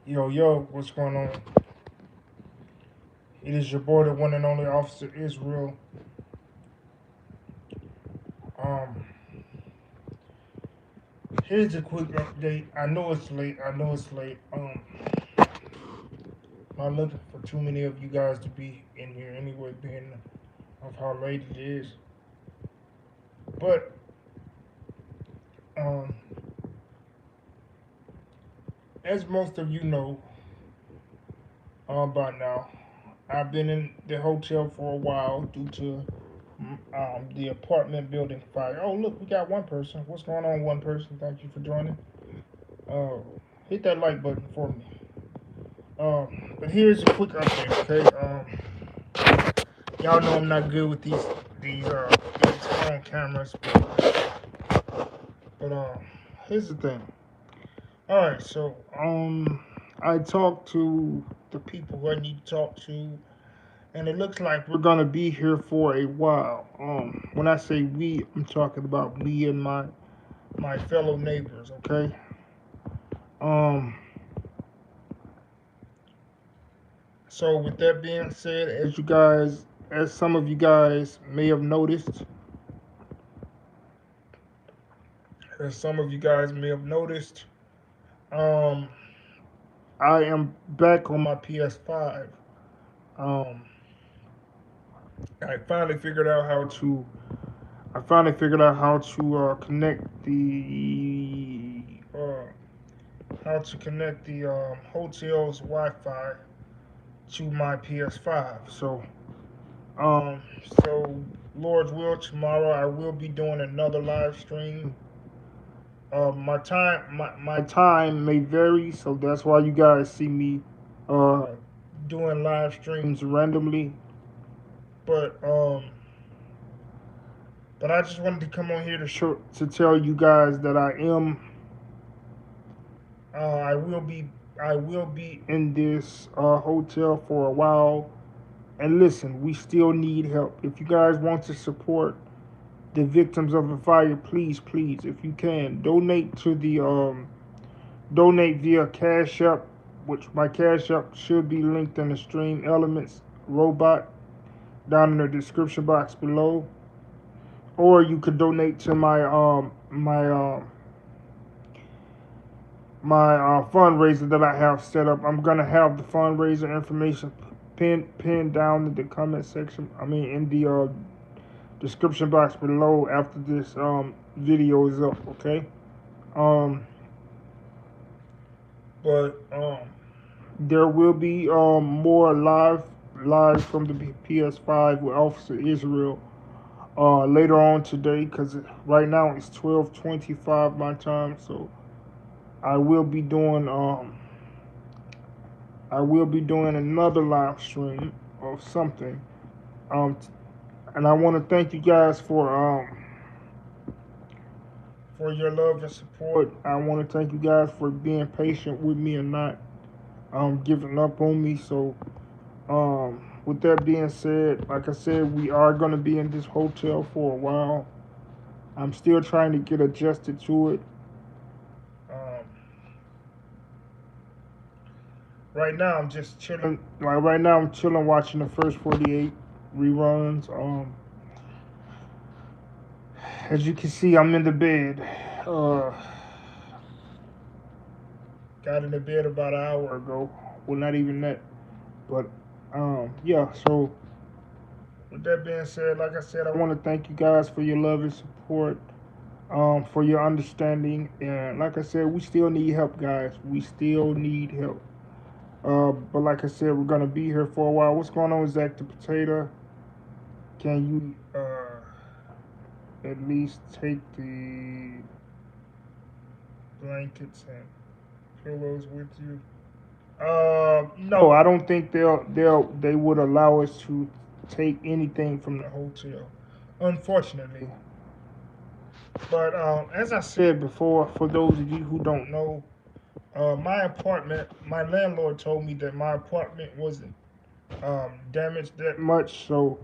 Yo, yo, what's going on? It is your boy, the one and only Officer Israel. Um, Here's a quick update. I know it's late. I know it's late. Not looking for too many of you guys to be in here anyway, being of how late it is. But um, as most of you know, by now, I've been in the hotel for a while due to the apartment building fire. Oh, look, we got one person. What's going on, one person? Thank you for joining. Uh, Hit that like button for me. But here's a quick update, okay? Y'all know I'm not good with these phone cameras, but here's the thing. All right, so I talked to the people who I need to talk to, and it looks like we're gonna be here for a while. When I say we, I'm talking about me and my fellow neighbors, okay? Um, so with that being said, as some of you guys may have noticed, as some of you guys may have noticed, um, I am back on my PS5. Um, I finally figured out how to. I finally figured out connect the hotel's Wi-Fi to my PS5. Um, so Lord's will, tomorrow I will be doing another live stream. My time may vary, so that's why you guys see me uh doing live streams randomly. But I just wanted to come on here to tell you guys that I will be in this hotel for a while. And listen, we still need help. If you guys want to support the victims of the fire, please, if you can, donate via Cash App, which my Cash App should be linked in the Stream Elements robot down in the description box below. Or you could donate to my fundraiser that I have set up. I'm gonna have the fundraiser information pinned down in the comment section. I mean, in the description box below after this video is up. Okay. Um, but there will be more live from the PS5 with Officer Israel later on today because right now it's 12:25 my time. So I will be doing another live stream of something. Um, and I want to thank you guys for your love and support. I want to thank you guys for being patient with me and not giving up on me. So with that being said, like I said, we are gonna be in this hotel for a while. I'm still trying to get adjusted to it. Um, right now, I'm just chilling. Like right now, I'm chilling watching the first 48 reruns. As you can see, I'm in the bed. Uh, got in the bed about an hour ago. Well, not even that. But yeah. So with that being said, like I said, I want to thank you guys for your love and support. For your understanding, and like I said, we still need help, guys. We still need help. But like I said, we're gonna be here for a while. What's going on, Zach the Potato? Can you at least take the blankets and pillows with you? No, I don't think they would allow us to take anything from the hotel, unfortunately. But as I said before, for those of you who don't know, my landlord told me that my apartment wasn't damaged that much. So,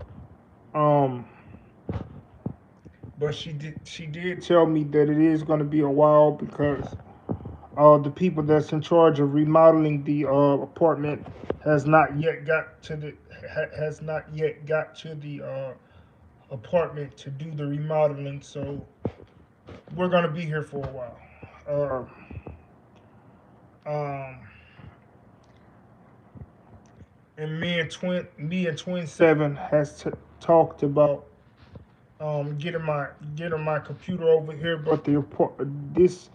um, but she did tell me that it is going to be a while because the people that's in charge of remodeling the apartment has not yet got to the has not yet got to the apartment to do the remodeling. So we're gonna be here for a while. Um, and me and Twin Seven has talked about getting my computer over here, but this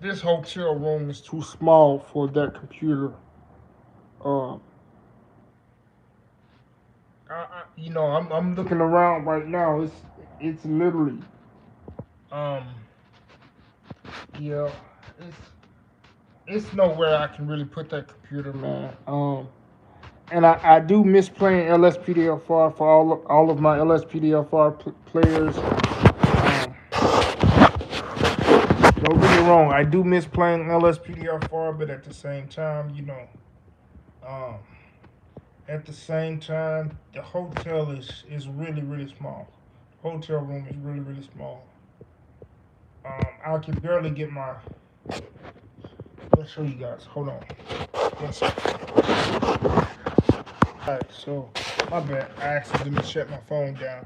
this hotel room is too small for that computer. Um, I'm looking around right now. It's literally um yeah, it's it's nowhere I can really put that computer, man. And I do miss playing LSPDFR for all of my LSPDFR players. Don't get me wrong, I do miss playing LSPDFR, but at the same time, um, the hotel is really really small. Hotel room is really really small. I can barely get my. Let's show you guys. Hold on. Yes. Alright, so my bad. I accidentally shut my phone down.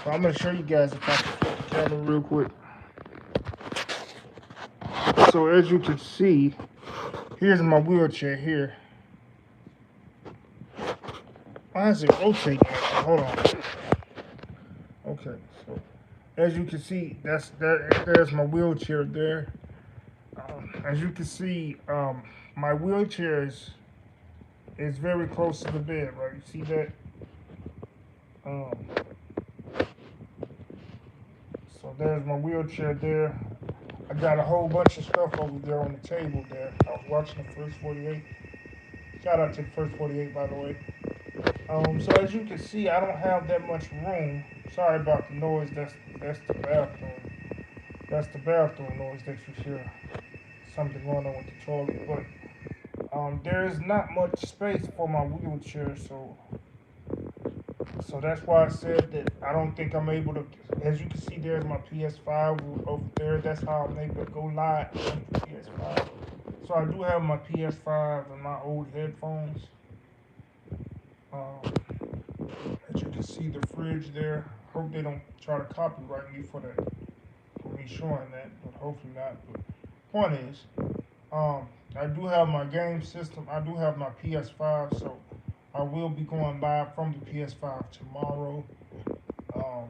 So I'm gonna show you guys if I can flip the camera real quick. So as you can see, here's my wheelchair here. Why is it rotating? Hold on. Okay, so as you can see, there's my wheelchair there. As you can see, my wheelchair is very close to the bed, right? You see that? Um, so there's my wheelchair there. I got a whole bunch of stuff over there on the table there. I was watching the first 48. Shout out to the first 48, by the way. So as you can see, I don't have that much room. Sorry about the noise. That's the bathroom. That's the bathroom noise that you hear. Something going on with the toilet, but there is not much space for my wheelchair, so that's why I said that I don't think I'm able to. As you can see, there's my PS5 over there. That's how I'm able to go live on the PS5. So I do have my PS5 and my old headphones. Um, as you can see, the fridge there. Hope they don't try to copyright me for me showing that, but hopefully not. But point is, I do have my game system. I do have my PS5, so I will be going live from the PS5 tomorrow. Um,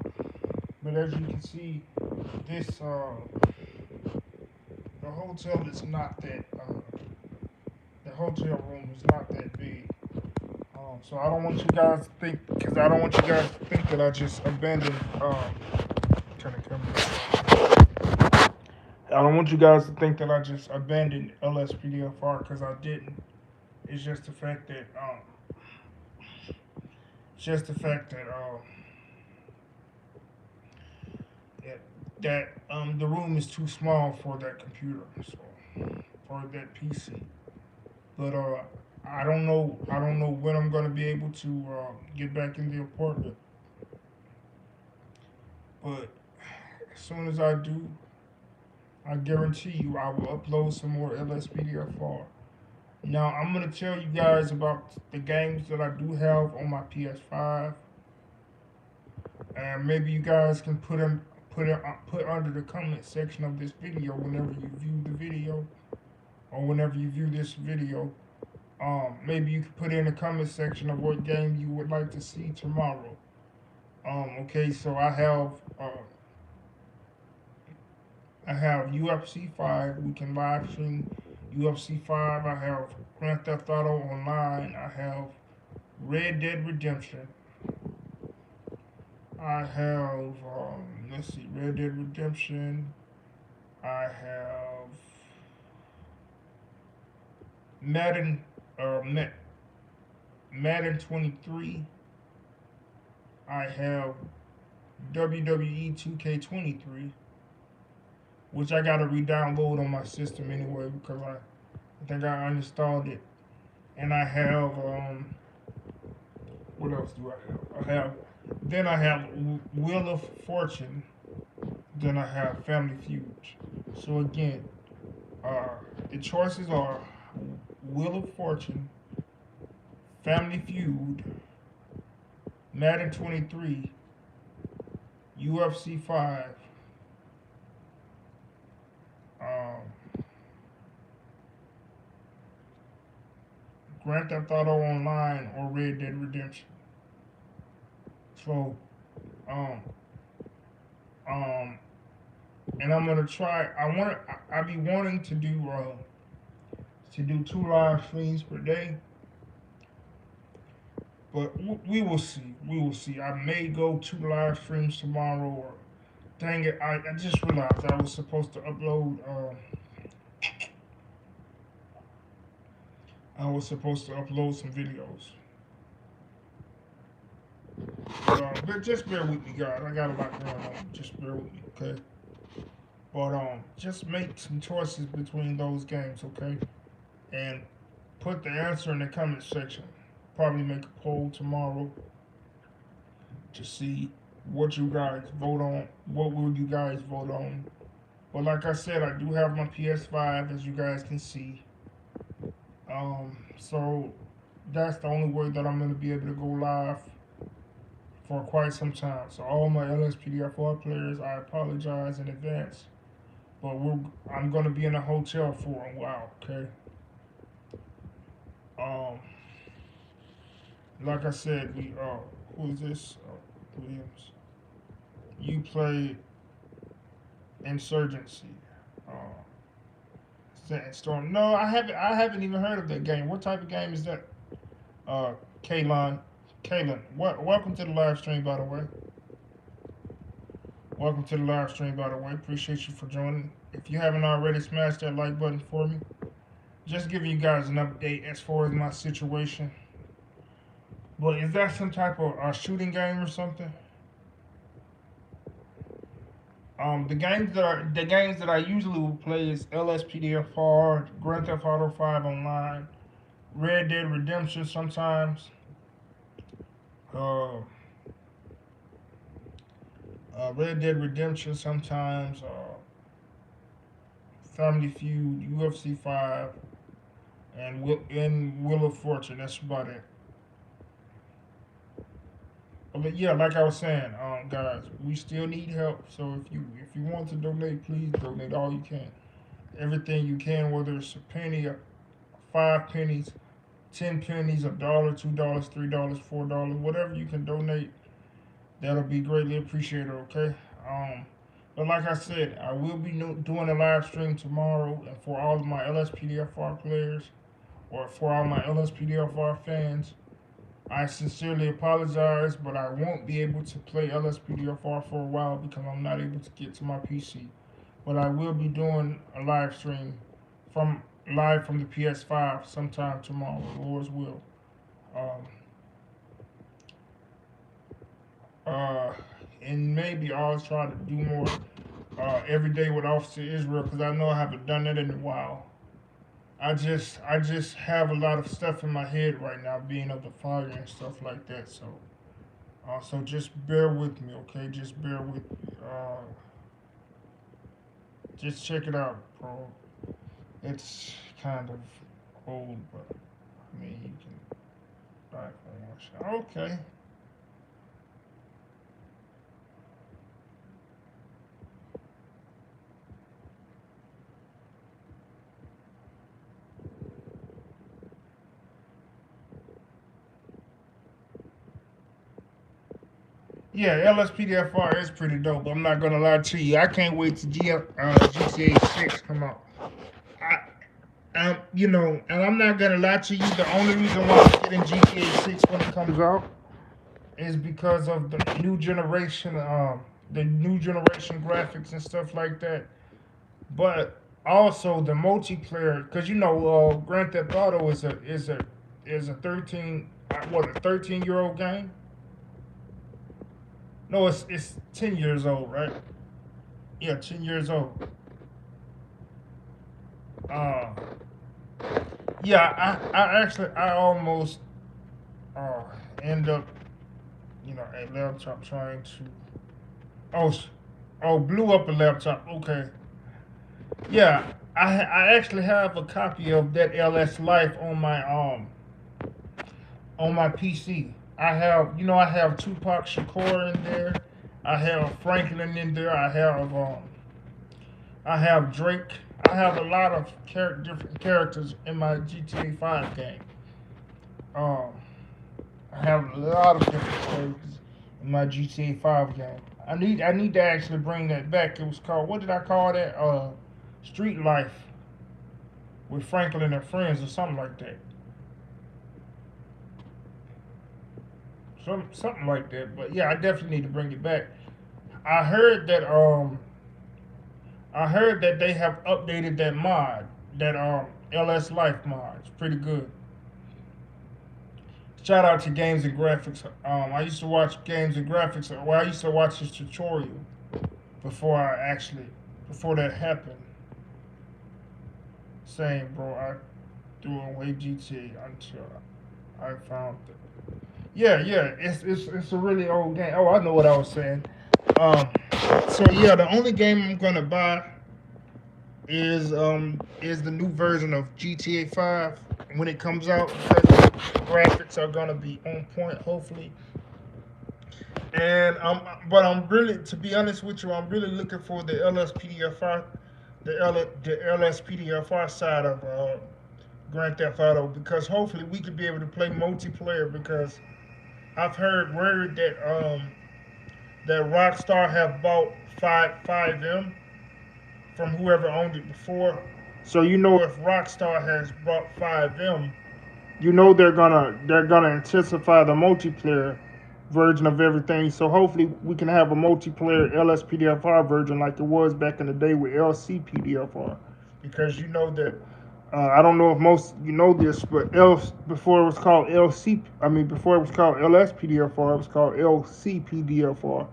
but as you can see, this the hotel is not that. The hotel room is not that big. So I don't want you guys to think, because I don't want you guys to think that I just abandoned. Turn the camera. I don't want you guys to think that I just abandoned LSPDFR, because I didn't. It's just the fact that just the fact that the room is too small for that computer, so for that PC. But I don't know when I'm gonna be able to get back in the apartment. But as soon as I do, I guarantee you I will upload some more LSPDFR. Now I'm gonna tell you guys about the games that I do have on my PS5, and maybe you guys can put under the comment section of this video whenever you view the video, or whenever you view this video. Maybe you could put in the comment section of what game you would like to see tomorrow. Okay, so I have UFC 5. We can live stream UFC 5. I have Grand Theft Auto Online. I have Red Dead Redemption. I have let's see, Red Dead Redemption. I have Madden, uh, Madden 23. I have WWE 2K23, which I gotta re-download on my system anyway because I think I uninstalled it. And I have what else do I have Wheel of Fortune. Then I have Family Feud. So again, Uh, the choices are Wheel of Fortune, Family Feud, Madden 23, UFC 5, um, Grand Theft Auto Online, or Red Dead Redemption. So, um, um, and I'm gonna try. I be wanting to do 2 live streams per day, but we will see. We will see. I may go 2 live streams tomorrow. Or dang it, I just realized I was supposed to upload. I was supposed to upload some videos. But just bear with me, guys. I got a lot going on. Just bear with me, okay? But just make some choices between those games, okay? And put the answer in the comment section. Probably make a poll tomorrow to see what you guys vote on. What will you guys vote on? But like I said, I do have my PS5, as you guys can see. So that's the only way that I'm gonna be able to go live for quite some time. So all my LSPDFR players, I apologize in advance. But I'm gonna be in a hotel for a while, okay? Um, like I said, who is this? Williams. You play Insurgency. Storm. No, I haven't. I haven't even heard of that game. What type of game is that? Uh, Kalon. Kalen, welcome to the live stream, by the way. Welcome to the live stream, by the way. Appreciate you for joining. If you haven't already, smash that like button for me. Just giving you guys an update as far as my situation. But is that some type of shooting game or something? The games that I usually will play is LSPDFR, Grand Theft Auto 5 Online, Red Dead Redemption sometimes, uh, Red Dead Redemption sometimes, Family Feud, UFC 5, and Wheel of Fortune. That's about it. But yeah, like I was saying, guys, we still need help. So if you want to donate, please donate all you can. Everything you can, whether it's a penny, 5 pennies, 10 pennies, $1, $2, $3, $4, whatever you can donate, that'll be greatly appreciated. Okay. But like I said, I will be doing a live stream tomorrow, and for all of my LSPDFR players, or for all my LSPDFR fans, I sincerely apologize, but I won't be able to play LSPDFR for a while because I'm not able to get to my PC. But I will be doing a live stream from live from the PS5 sometime tomorrow, Lord's will. Um, uh, and maybe I'll try to do more every day with Officer Israel because I know I haven't done it in a while. I just have a lot of stuff in my head right now, being of the fire and stuff like that. So just bear with me, okay? Just bear with me. Just check it out, bro. It's kind of old, but I mean you can buy it for one shot. Okay. Yeah, LSPDFR is pretty dope. I'm not gonna lie to you. I can't wait to GTA 6 come out. And I'm not gonna lie to you. The only reason why I'm getting GTA 6 when it comes out is because of the new generation graphics and stuff like that. But also the multiplayer, because Grand Theft Auto is a 13-year-old game. No, it's 10 years old, right? Yeah, 10 years old. Uh, yeah, I almost uh end up a laptop trying to oh blew up a laptop. Okay, yeah, I actually have a copy of that LS Life on my PC. I have Tupac Shakur in there. I have Franklin in there. I have Drake. I have a lot of different characters in my GTA 5 game. Um, I have a lot of different characters in my GTA 5 game. I need to actually bring that back. It was called, what did I call that? Street Life with Franklin and Friends or something like that. Something like that. But yeah, I definitely need to bring it back. I heard that um I heard that they have updated that mod, that LS Life mod. It's pretty good. Shout out to Games and Graphics. I used to watch Games and Graphics. Well, I used to watch his tutorial before before that happened. Saying, bro, I threw away GTA until I found it. Yeah, yeah, it's a really old game. Oh, I know what I was saying. Um, so yeah, the only game I'm gonna buy is the new version of GTA 5 when it comes out, because the graphics are gonna be on point, hopefully. And but I'm really, to be honest with you, I'm really looking for the LSPDFR, the LSPDFR side of Grand Theft Auto, because hopefully we could be able to play multiplayer. Because I've heard word that Rockstar have bought five M from whoever owned it before. So if Rockstar has bought five M, they're gonna intensify the multiplayer version of everything. So hopefully we can have a multiplayer LSPDFR version like it was back in the day with LCPDFR. Because that I don't know if most you know this, but before it was called LC. I mean, before it was called LSPDFR, it was called LCPDFR.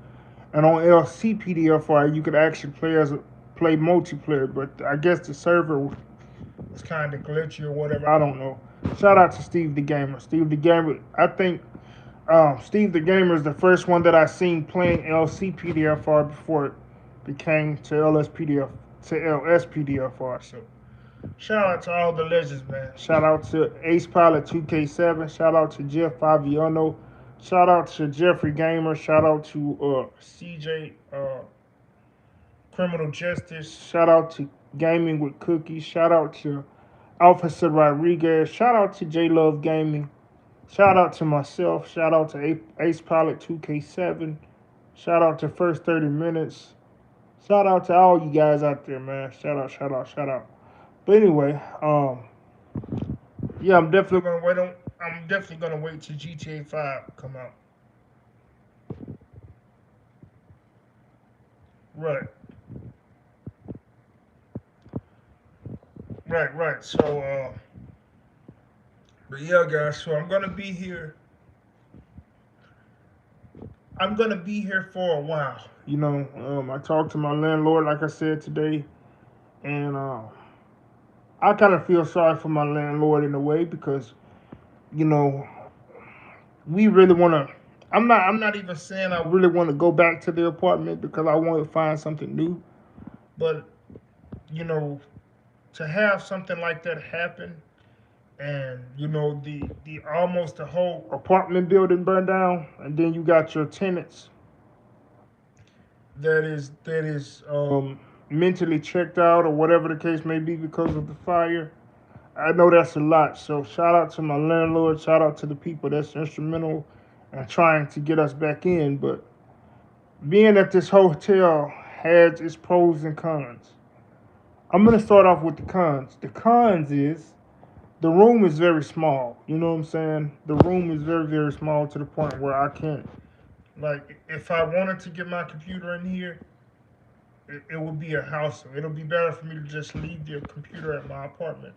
And on LCPDFR, you could actually play multiplayer, but I guess the server was kind of glitchy or whatever. I don't know. Shout out to Steve the Gamer. Steve the Gamer. I think Steve the Gamer is the first one that I seen playing LCPDFR before it became to LSPDFR. So shout out to all the legends, man. Shout out to Ace Pilot 2K7. Shout out to Jeff Faviano. Shout out to Jeffrey Gamer. Shout out to CJ Criminal Justice. Shout out to Gaming with Cookies. Shout out to Officer Rodriguez. Shout out to J Love Gaming. Shout out to myself. Shout out to Ace Pilot 2K7. Shout out to First 30 Minutes. Shout out to all you guys out there, man. Shout out, shout out, shout out. But anyway, yeah, I'm definitely gonna wait till GTA 5 come out. Right, right, right. So, but yeah, guys. So I'm gonna be here for a while. I talked to my landlord, like I said today, and I kind of feel sorry for my landlord in a way, because you know we really want to. I'm not even saying I really want to go back to the apartment because I want to find something new, but you know, to have something like that happen, and the almost the whole apartment building burned down, and then you got your tenants that is mentally checked out or whatever the case may be because of the fire. I know that's a lot. So shout out to my landlord. Shout out to the people that's instrumental in trying to get us back in. But being that this hotel has its pros and cons, I'm gonna start off with the cons. The cons is the room is very small. You know what I'm saying? The room is very, very small to the point where I can't, like, if I wanted to get my computer in here, it would be a house. It'll be better for me to just leave the computer at my apartment.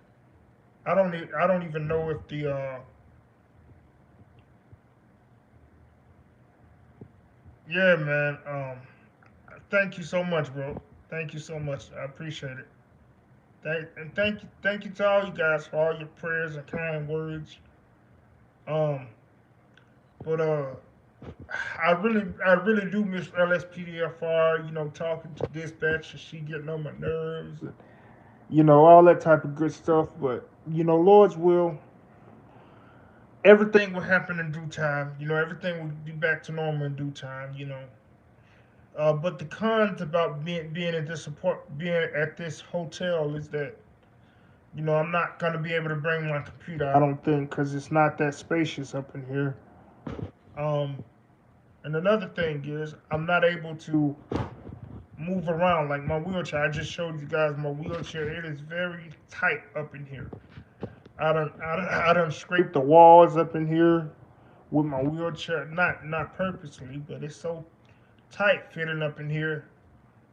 I don't even know if the yeah, man. Thank you so much, bro. Thank you so much. I appreciate it. Thank you to all you guys for all your prayers and kind words. Um, but I really do miss LSPDFR. Talking to dispatch, and she getting on my nerves. all that type of good stuff. But Lord's will, everything will happen in due time. Everything will be back to normal in due time. But the cons about being at this hotel is that I'm not gonna be able to bring my computer. I don't think because it's not that spacious up in here. Um, and another thing is I'm not able to move around like my wheelchair. I just showed you guys my wheelchair. It is very tight up in here. I done scraped the walls up in here with my wheelchair. Not purposely, but it's so tight fitting up in here.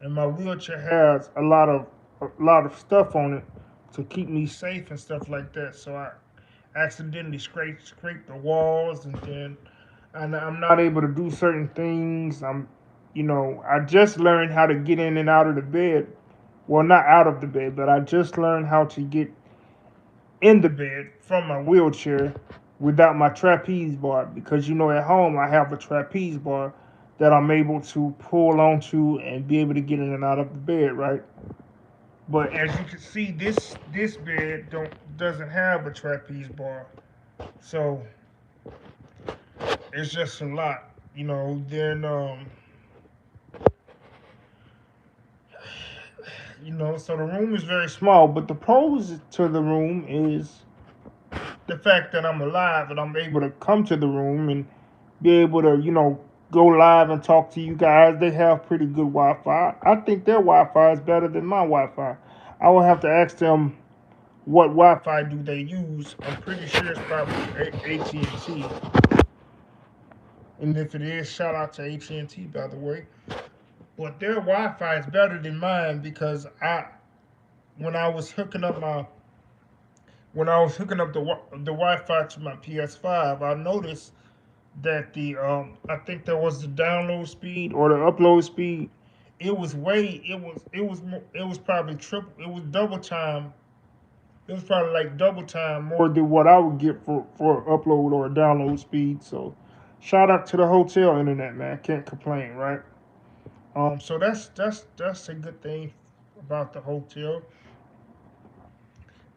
And my wheelchair has a lot of stuff on it to keep me safe and stuff like that. So I accidentally scraped the walls, and I'm not able to do certain things. I just learned how to get in and out of the bed. Well, not out of the bed, but I just learned how to get in the bed from my wheelchair without my trapeze bar because at home I have a trapeze bar that I'm able to pull onto and be able to get in and out of the bed, right? But as you can see, this bed doesn't have a trapeze bar, so it's just a lot, Then so the room is very small, but the pros to the room is the fact that I'm alive and I'm able to come to the room and be able to, go live and talk to you guys. They have pretty good Wi-Fi. I think their Wi-Fi is better than my Wi-Fi. I will have to ask them what Wi-Fi do they use. I'm pretty sure it's probably AT&T. And if it is, shout out to AT&T, by the way. But their Wi-Fi is better than mine because when I was hooking up my when I was hooking up the Wi-Fi to my PS5, I noticed that I think there was the download speed or the upload speed. It was probably triple. It was double time. It was probably like double time more than what I would get for upload or download speed. So, shout out to the hotel internet, man. Can't complain, right? So that's a good thing about the hotel.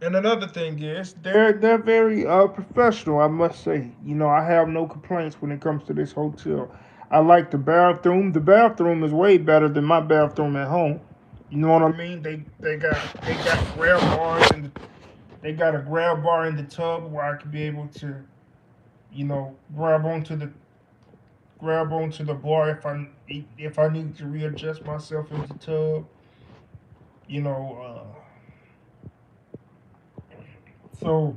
And another thing is they're very professional, I must say. I have no complaints when it comes to this hotel. I like the bathroom. The bathroom is way better than my bathroom at home. You know what I mean? They got grab bars and they got a grab bar in the tub where I could be able to grab onto the bar if I need to readjust myself in the tub. You know, so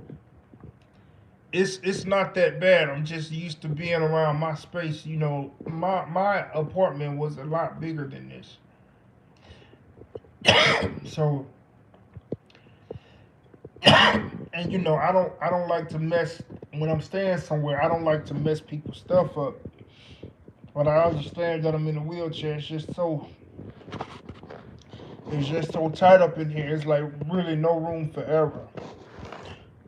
it's not that bad. I'm just used to being around my space. My apartment was a lot bigger than this. So and I don't like to mess when I'm staying somewhere. I don't like to mess people's stuff up. But I understand that I'm in a wheelchair. It's just so tight up in here. It's like really no room for error.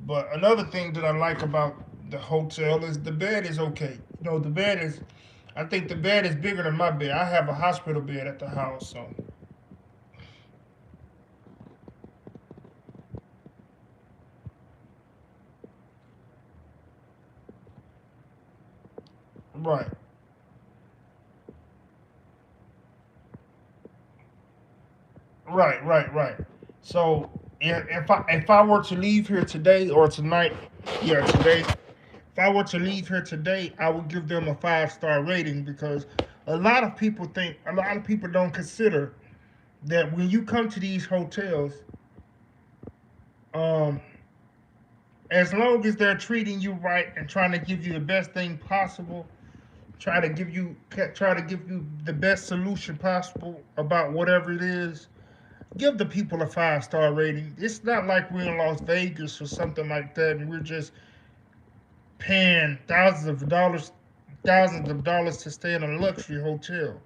But another thing that I like about the hotel is the bed is okay. The bed is I think the bed is bigger than my bed. I have a hospital bed at the house, so right, right. So if I were to leave here today or tonight, yeah, today. If I were to leave here today, I would give them a 5-star rating because a lot of people don't consider that when you come to these hotels, um, as long as they're treating you right and trying to give you the best thing possible, try to give you the best solution possible about whatever it is. Give the people a 5-star rating. It's not like we're in Las Vegas or something like that, and we're just paying thousands of dollars to stay in a luxury hotel.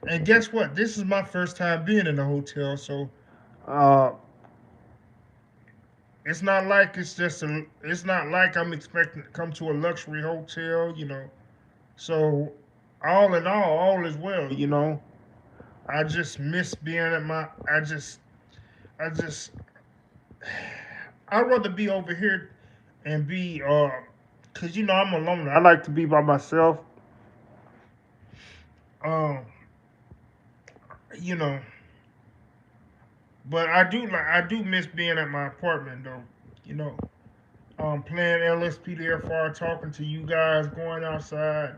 And guess what? This is my first time being in a hotel, so uh, it's not like I'm expecting to come to a luxury hotel. So all is well. I just miss being at my. I just I'd rather be over here and be cause I'm a loner. I like to be by myself. Um, you know, but I do miss being at my apartment though. You know, playing LSPDFR, talking to you guys, going outside.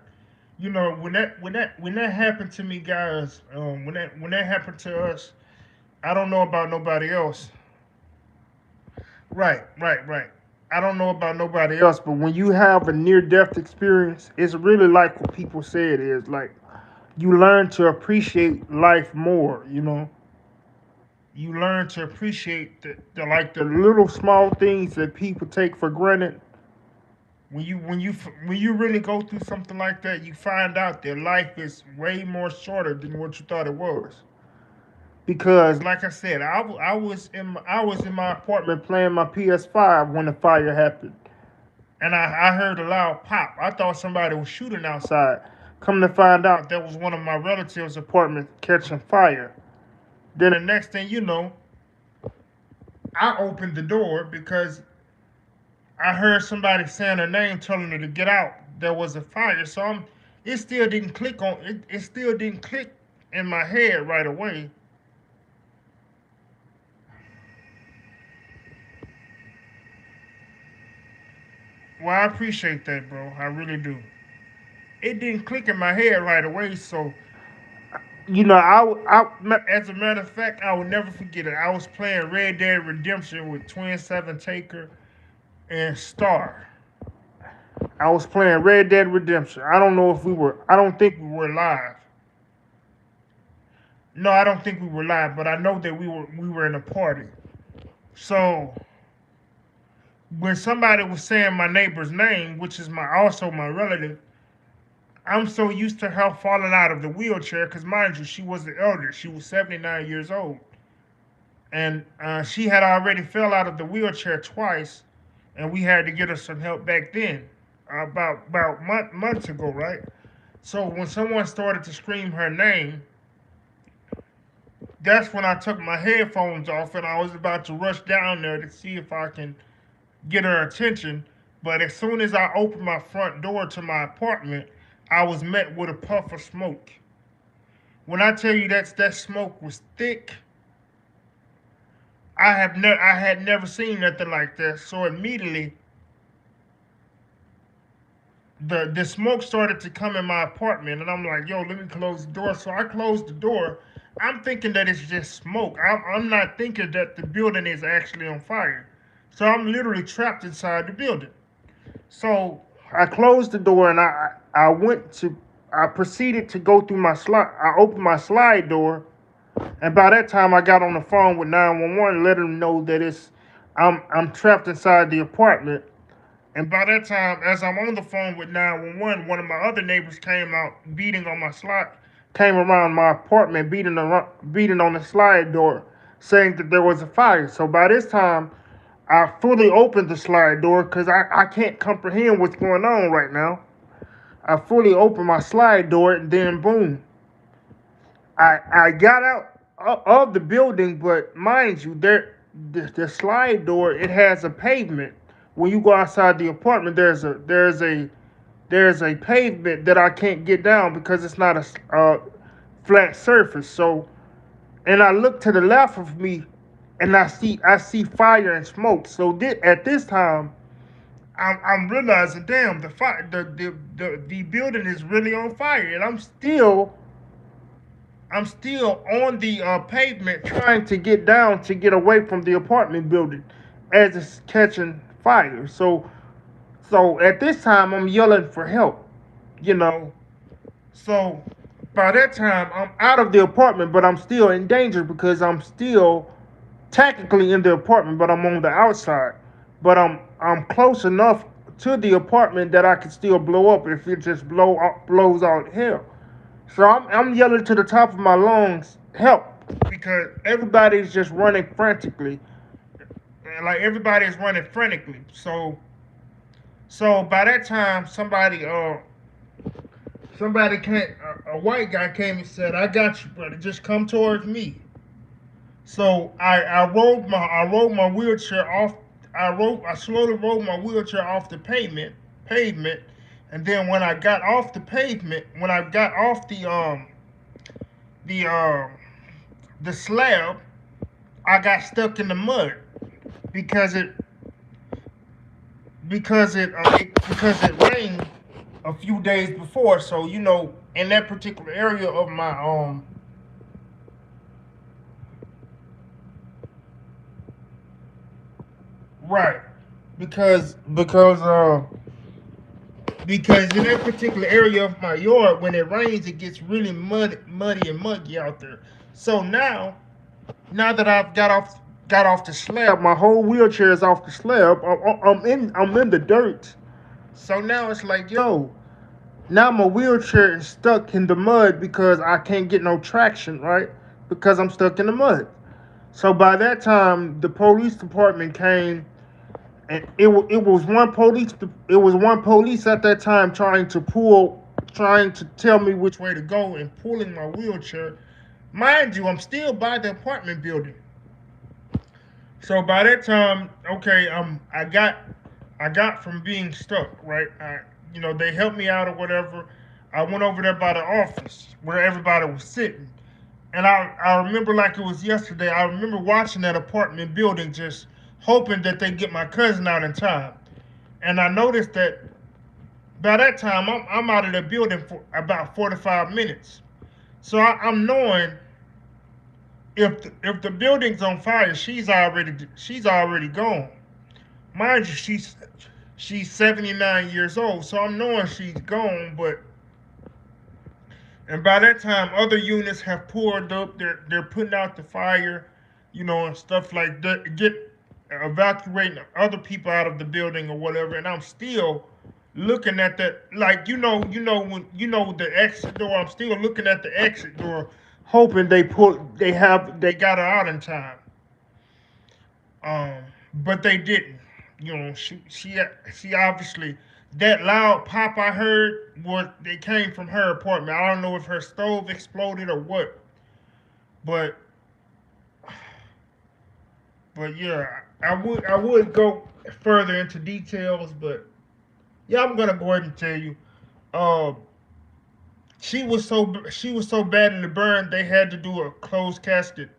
When that happened to me, guys, when that happened to us, I don't know about nobody else. Right. I don't know about nobody else, but when you have a near death experience, it's really like what people say it is. Like you learn to appreciate life more. You learn to appreciate the little small things that people take for granted. When you really go through something like that, you find out that life is way more shorter than what you thought it was. Because, like I said, I was in my apartment playing my PS5 when the fire happened, and I heard a loud pop. I thought somebody was shooting outside. Come to find out, that was one of my relatives' apartment catching fire. Then the next thing you know, I opened the door because I heard somebody saying her name, telling her to get out. There was a fire, so it still didn't click on it. It still didn't click in my head right away. Well, I appreciate that, bro. I really do. It didn't click in my head right away, so as a matter of fact, I will never forget it. I was playing Red Dead Redemption with Twin Seven Taker and Star. I was playing Red Dead Redemption. I don't know if we were. I don't think we were live. No, I don't think we were live, but I know that we were in a party. So when somebody was saying my neighbor's name, which is my relative, I'm so used to her falling out of the wheelchair because, mind you, she was the elder. She was 79 years old, and she had already fell out of the wheelchair twice, and we had to get her some help back then, about months ago, right? So when someone started to scream her name, that's when I took my headphones off and I was about to rush down there to see if I can get her attention. But as soon as I opened my front door to my apartment, I was met with a puff of smoke. When I tell you that smoke was thick, I had never seen nothing like that. So immediately the smoke started to come in my apartment, and I'm like, yo, let me close the door. So I closed the door. I'm thinking that it's just smoke. I'm not thinking that the building is actually on fire. So I'm literally trapped inside the building. So I closed the door and I proceeded to go through my slide. I opened my slide door, and by that time I got on the phone with 911, let them know that I'm trapped inside the apartment. And by that time, as I'm on the phone with 911, one of my other neighbors came out beating on my slide, came around my apartment beating on the slide door, saying that there was a fire. So by this time, I fully opened the slide door because I can't comprehend what's going on right now. I fully opened my slide door and then boom, I got out of the building, but mind you, the slide door, it has a pavement. When you go outside the apartment, there's a pavement that I can't get down because it's not a flat surface. So, and I look to the left of me, and I see fire and smoke. So at this time, I'm realizing, damn, the fire, the building is really on fire, and I'm still on the pavement trying to get down to get away from the apartment building as it's catching fire. So at this time, I'm yelling for help, you know. So by that time, I'm out of the apartment, but I'm still in danger because I'm still technically in the apartment, but I'm on the outside. But I'm close enough to the apartment that I can still blow up if it just blows out hell. So I'm yelling to the top of my lungs, help, because everybody's just running frantically. Like everybody's running frantically. So by that time, somebody came, a white guy came and said, "I got you, brother. Just come towards me." So I rolled my wheelchair off. I slowly rolled my wheelchair off the pavement, and then when I got off the pavement, when I got off the um the slab, I got stuck in the mud because because it rained a few days before. So in that particular area of my right, because in that particular area of my yard, when it rains, it gets really muddy and muggy out there. So now that I've got off the slab, my whole wheelchair is off the slab. I'm in the dirt. So now it's like, yo, now my wheelchair is stuck in the mud because I can't get no traction, right? Because I'm stuck in the mud. So by that time, the police department came, and it was one police at that time trying to tell me which way to go and pulling my wheelchair. Mind you, I'm still by the apartment building. So by that time, okay, I got from being stuck, right? They helped me out or whatever. I went over there by the office where everybody was sitting, and I remember like it was yesterday. I remember watching that apartment building, just hoping that they get my cousin out in time. And I noticed that by that time I'm out of the building for about 45 minutes. So I'm knowing if the building's on fire, she's already gone. Mind you, she's 79 years old, so I'm knowing she's gone. But and by that time, other units have pulled up. They're putting out the fire, and stuff like that. Evacuating other people out of the building or whatever. And I'm still looking at that, like when the exit door. I'm still looking at the exit door, hoping they got her out in time. But they didn't. She obviously, that loud pop I heard was they came from her apartment. I don't know if her stove exploded or what, but yeah, I would go further into details, but yeah, I'm gonna go ahead and tell you. Uh, she was so bad in the burn they had to do a closed casket.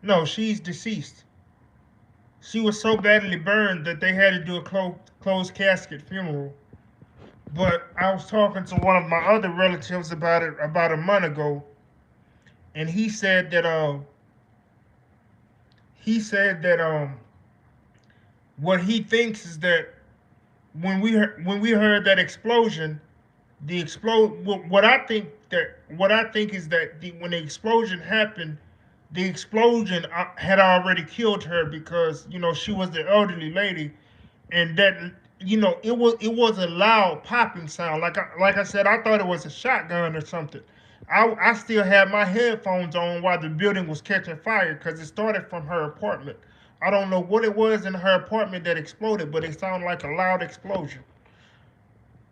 No, she's deceased. She was so badly burned that they had to do a closed casket funeral. But I was talking to one of my other relatives about it about a month ago, and he said that what he thinks is that when we heard that explosion, the explode what I think is that when the explosion happened, the explosion had already killed her because she was the elderly lady, and that it was a loud popping sound. Like I said, I thought it was a shotgun or something. I still had my headphones on while the building was catching fire because it started from her apartment. I don't know what it was in her apartment that exploded, but it sounded like a loud explosion.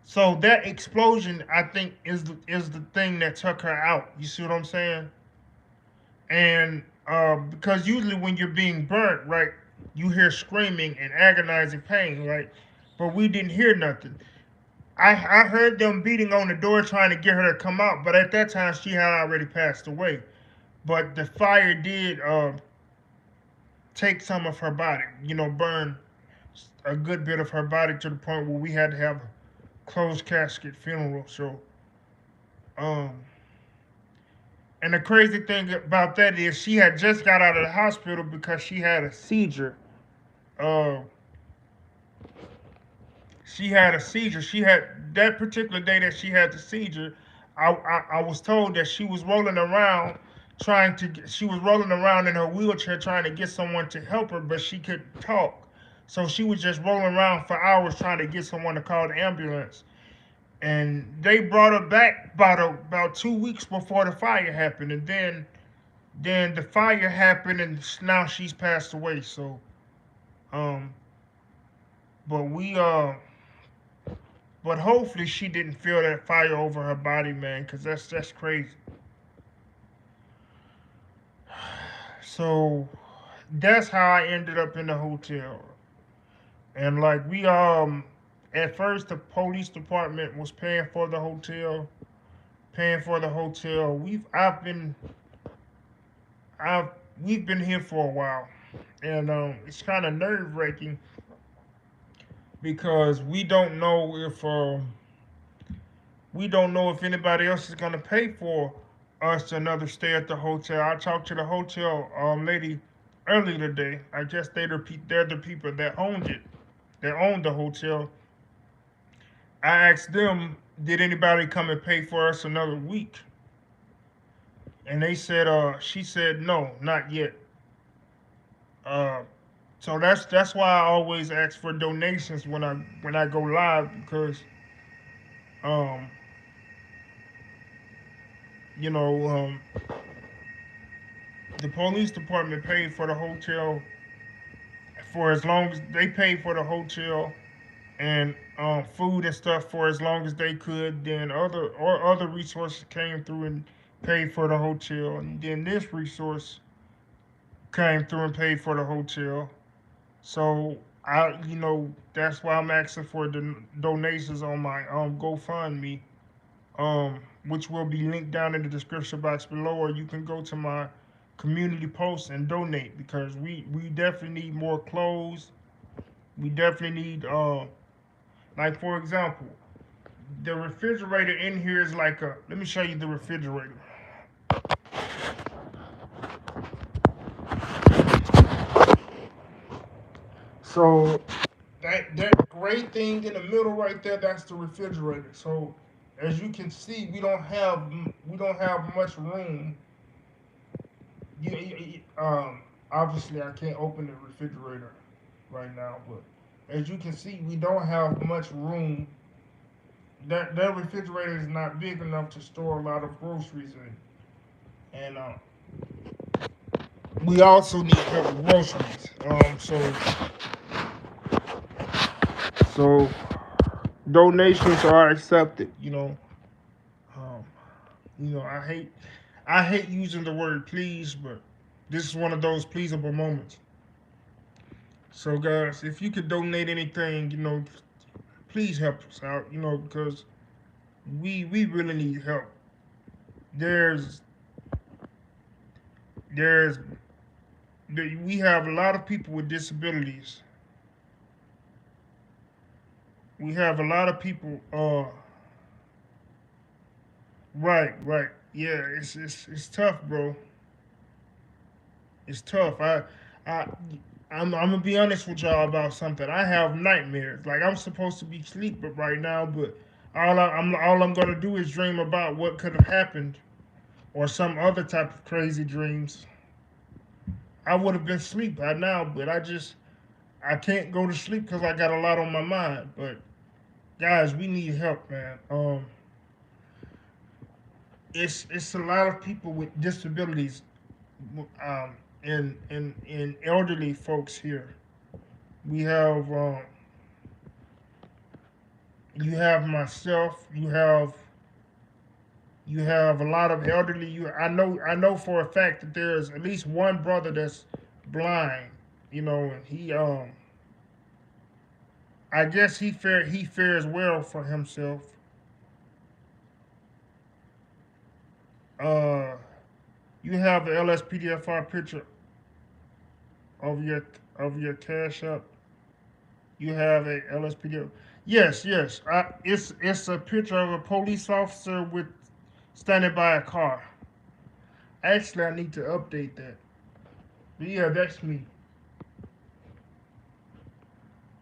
So that explosion, I think, is the thing that took her out. You see what I'm saying? And because usually when you're being burnt, right, you hear screaming and agonizing pain, right? But we didn't hear nothing. I heard them beating on the door trying to get her to come out, but at that time she had already passed away. But the fire did take some of her body, burn a good bit of her body to the point where we had to have a closed casket funeral. So, um, and the crazy thing about that is she had just got out of the hospital because she had a seizure. Uh, she had a seizure. She had that particular day that she had the seizure. I was told that she was rolling around she was rolling around in her wheelchair trying to get someone to help her, but she couldn't talk. So she was just rolling around for hours trying to get someone to call the ambulance. And they brought her back about 2 weeks before the fire happened, and then the fire happened, and now she's passed away. So, um, but but hopefully she didn't feel that fire over her body, man, because that's crazy. So that's how I ended up in the hotel. And like we at first the police department was paying for the hotel, paying for the hotel. I've we've been here for a while, and it's kind of nerve wracking because we don't know if anybody else is gonna pay for us another stay at the hotel. I talked to the hotel lady earlier today. I guess they're the people that owned it, that owned the hotel. I asked them, did anybody come and pay for us another week? And they said, she said, no, not yet. Uh, so that's why I always ask for donations when I go live because um, you know the police department paid for the hotel for as long as they paid for the hotel and food and stuff for as long as they could. Then other resources came through and paid for the hotel, and then this resource came through and paid for the hotel. So that's why I'm asking for the donations on my GoFundMe, which will be linked down in the description box below, or you can go to my community post and donate because we definitely need more clothes. We definitely need like for example, the refrigerator in here is like a. Let me show you the refrigerator. So that gray thing in the middle right there, that's the refrigerator. So as you can see, we don't have much room. Obviously I can't open the refrigerator right now, but as you can see, we don't have much room. That refrigerator is not big enough to store a lot of groceries in, and we also need help with groceries. So donations are accepted. Um, I hate using the word please, but this is one of those pleasable moments. So guys, if you could donate anything, please help us out. Because we really need help. There's there's we have a lot of people with disabilities. We have a lot of people. Right, right. Yeah, it's tough, bro. It's tough. I I'm gonna be honest with y'all about something. I have nightmares. Like I'm supposed to be sleeping right now, but all I'm gonna do is dream about what could have happened or some other type of crazy dreams. I would have been asleep by now, but I can't go to sleep because I got a lot on my mind. But guys, we need help, man. It's a lot of people with disabilities, and elderly folks here. We have you have myself. You have a lot of elderly. I know for a fact that there's at least one brother that's blind. And I guess he fares well for himself. Uh, you have the LSPDFR picture of your cash app. You have a LSPDFR. Yes, yes. It's a picture of a police officer with standing by a car. Actually, I need to update that. But yeah, that's me.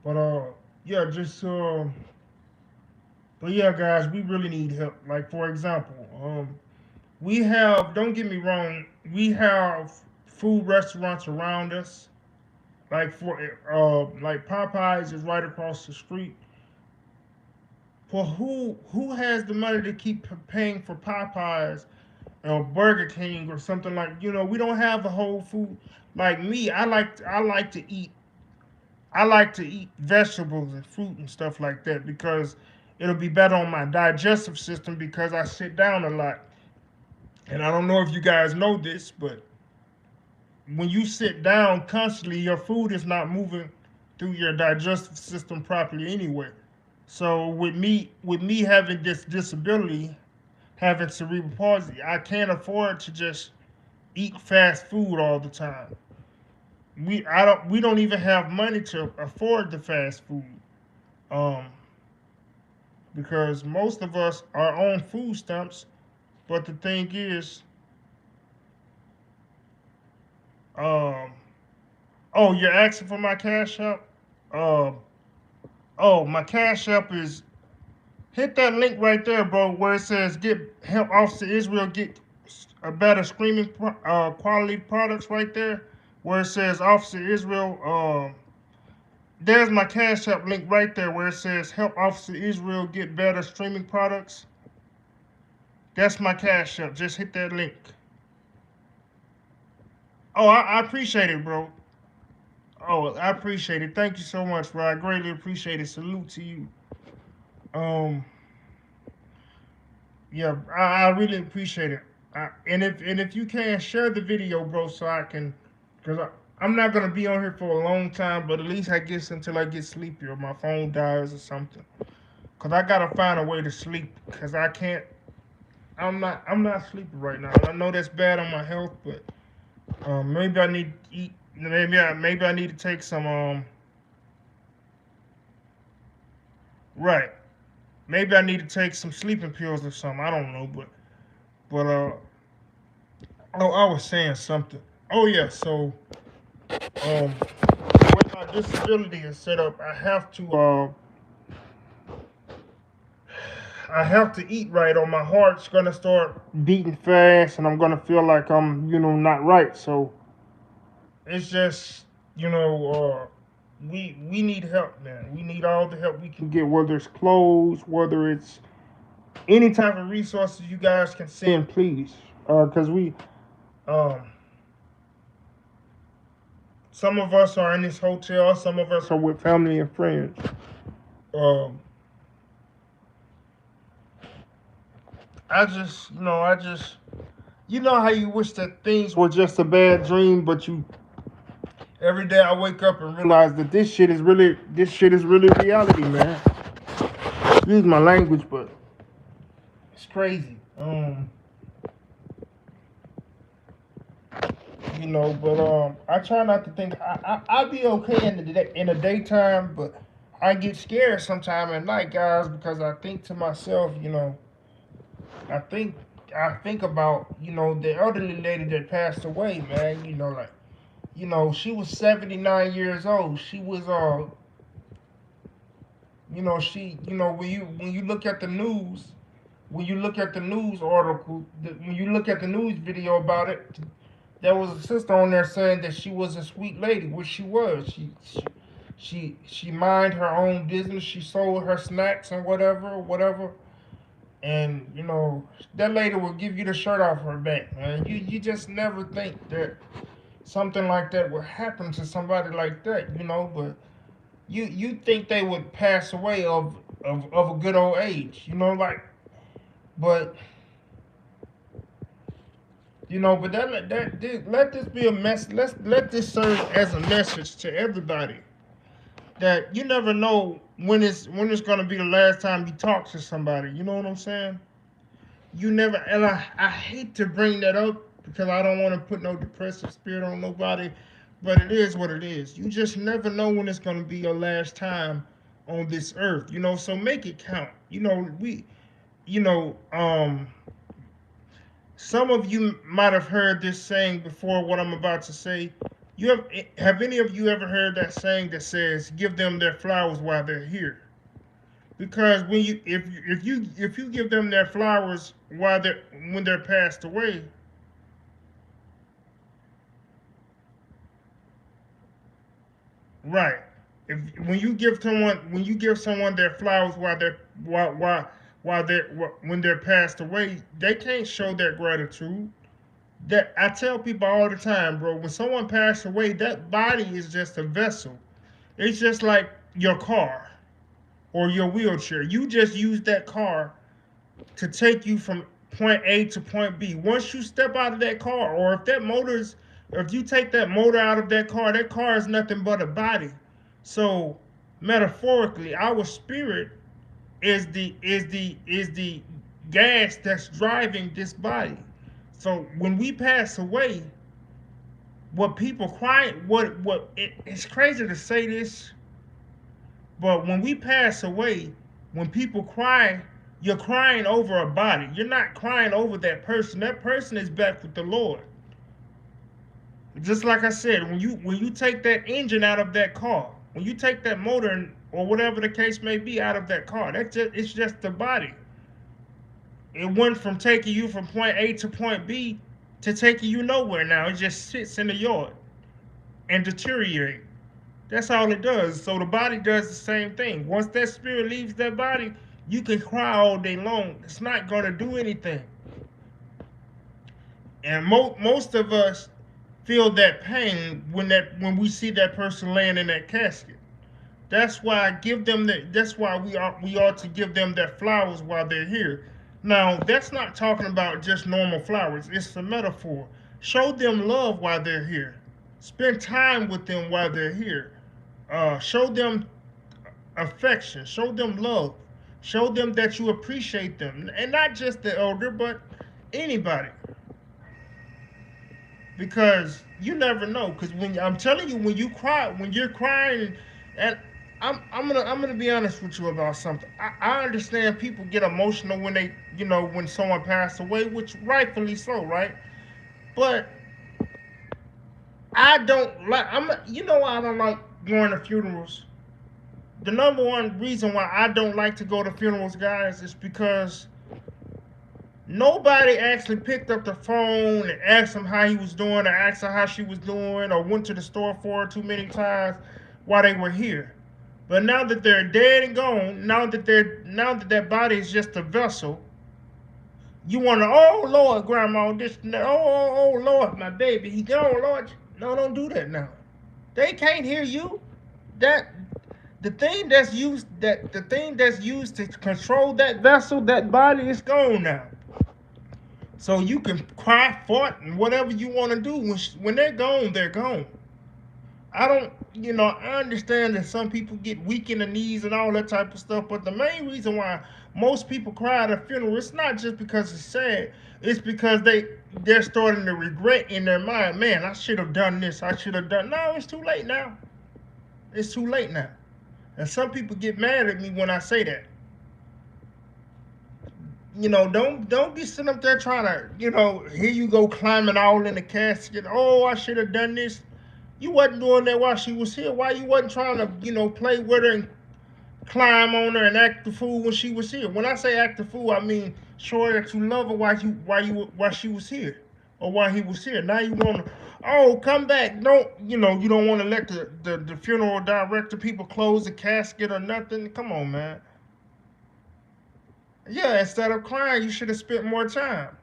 But yeah, just but yeah, guys, we really need help. Like for example, we have. Don't get me wrong. We have food restaurants around us. Like Popeyes is right across the street. For who has the money to keep paying for Popeyes or Burger King or something like we don't have a whole food like me. I like to eat vegetables and fruit and stuff like that because it'll be better on my digestive system because I sit down a lot. And I don't know if you guys know this, but when you sit down constantly, your food is not moving through your digestive system properly anyway. So with me having this disability, having cerebral palsy, I can't afford to just eat fast food all the time. We don't even have money to afford the fast food. Um, because most of us are on food stamps. But the thing is, um, oh, you're asking for my cash app? Um, oh, my cash app is hit that link right there, bro, where it says get help Officer Israel get a better streaming quality products right there, where it says Officer Israel. There's my cash app link right there where it says help Officer Israel get better streaming products. That's my cash app. Just hit that link. Oh, I appreciate it, bro. Oh, I appreciate it. Thank you so much, bro. I greatly appreciate it. Salute to you. Um, yeah, I really appreciate it. And if you can share the video, bro, so I can, cause I'm not gonna be on here for a long time, but at least I guess until I get sleepy or my phone dies or something. Cause I gotta find a way to sleep. Cause I can't. I'm not sleeping right now. I know that's bad on my health, but maybe I need to eat. Maybe I need to take some. Right. Maybe I need to take some sleeping pills or something. I don't know, but oh, I was saying something. Oh yeah, so um, when my disability is set up, I have to eat right, or my heart's gonna start beating fast, and I'm gonna feel like I'm not right. So it's just we need help, man. We need all the help we can get, whether it's clothes, whether it's any type of resources you guys can send, please. Because um, some of us are in this hotel, some of us are with family and friends. Um, I just how you wish that things were just a bad dream, but every day I wake up and realize that this shit is really reality, man. Excuse my language, but it's crazy. But I try not to think. I'll be okay in the daytime, but I get scared sometime at night, guys, because I think to myself, I think I think about the elderly lady that passed away, man. She was 79 years old. She was she when you look at the news, when you look at the news article, when you look at the news video about it, there was a sister on there saying that she was a sweet lady, which she was. She mind her own business. She sold her snacks and whatever. And that lady will give you the shirt off her back, man. You just never think that something like that would happen to somebody like that, But you think they would pass away of a good old age, but but let this be a mess. Let this serve as a message to everybody that you never know when it's gonna be the last time you talk to somebody. You know what I'm saying? You never, and I hate to bring that up because I don't want to put no depressive spirit on nobody, but it is what it is. You just never know when it's gonna be your last time on this earth. So make it count. You know, um, some of you might have heard this saying before. What I'm about to say. Have any of you ever heard that saying that says, "Give them their flowers while they're here"? Because if you give them their flowers when they're passed away, right? If when you give someone their flowers when they're passed away, they can't show their gratitude. That I tell people all the time, bro. When someone passed away, that body is just a vessel. It's just like your car or your wheelchair. You just use that car to take you from point A to point B. Once you step out of that car, or if that motor's If you take that motor out of that car is nothing but a body. So metaphorically, our spirit is the gas that's driving this body. So when we pass away, what people cry, it's crazy to say this, but when we pass away, when people cry, you're crying over a body. You're not crying over that person. That person is back with the Lord. Just like I said, when you take that engine out of that car, when you take that motor or whatever the case may be out of that car, it's just the body. It went from taking you from point A to point B to taking you nowhere now. It just sits in the yard and deteriorates. That's all it does. So the body does the same thing. Once that spirit leaves that body, you can cry all day long. It's not going to do anything. And most of us feel that pain when we see that person laying in that casket. That's why I give them that. That's why we ought to give them their flowers while they're here. Now that's not talking about just normal flowers. It's a metaphor. Show them love while they're here. Spend time with them while they're here. Show them affection. Show them love. Show them that you appreciate them, and not just the elder, but anybody. Because you never know. Because when I'm telling you, when you cry, when you're crying, and I'm gonna be honest with you about something. I understand people get emotional when they when someone passed away, which rightfully so, right? But I don't like. Why I don't like going to funerals. The number one reason why I don't like to go to funerals, guys, is because nobody actually picked up the phone and asked him how he was doing, or asked her how she was doing, or went to the store for her too many times while they were here. But now that they're dead and gone, now that body is just a vessel, you want to, oh Lord, Grandma, this, oh Lord, my baby, he gone, Lord. No, don't do that now. They can't hear you. That the thing that's used to control that vessel, that body is gone now. So you can cry, fart, and whatever you want to do. When they're gone, they're gone. I don't, I understand that some people get weak in the knees and all that type of stuff, but the main reason why most people cry at a funeral, it's not just because it's sad. It's because they're starting to regret in their mind. Man, I should have done this. I should have done. No, it's too late now. It's too late now. And some people get mad at me when I say that. Don't be sitting up there trying to, here you go climbing all in the casket. Oh, I should have done this. You wasn't doing that while she was here. Why you wasn't trying to, play with her and climb on her and act the fool when she was here? When I say act the fool, I mean show her that you love her while she was here, or while he was here. Now you want to, oh, come back. Don't, you don't want to let the funeral director, people close the casket or nothing. Come on, man. Yeah, instead of crying, you should have spent more time.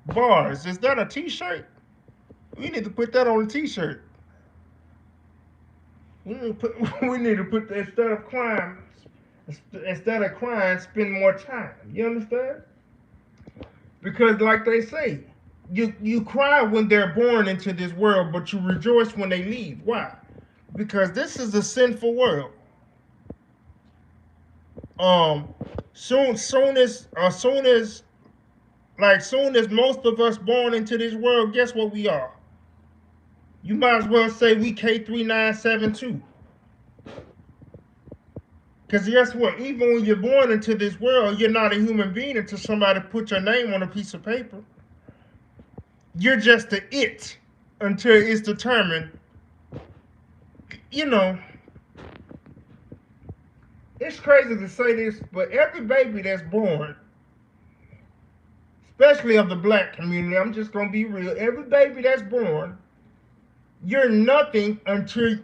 Bars. Is that a T-shirt? We need to put that on a T-shirt. We need to put instead of crying, spend more time. You understand? Because like they say, you cry when they're born into this world, but you rejoice when they leave. Why? Because this is a sinful world. Soon as most of us born into this world, guess what we are? You might as well say we K3972. Because guess what? Even when you're born into this world, you're not a human being until somebody put your name on a piece of paper. You're just a it until it's determined. It's crazy to say this, but every baby that's born, especially of the black community, I'm just going to be real. Every baby that's born, you're nothing until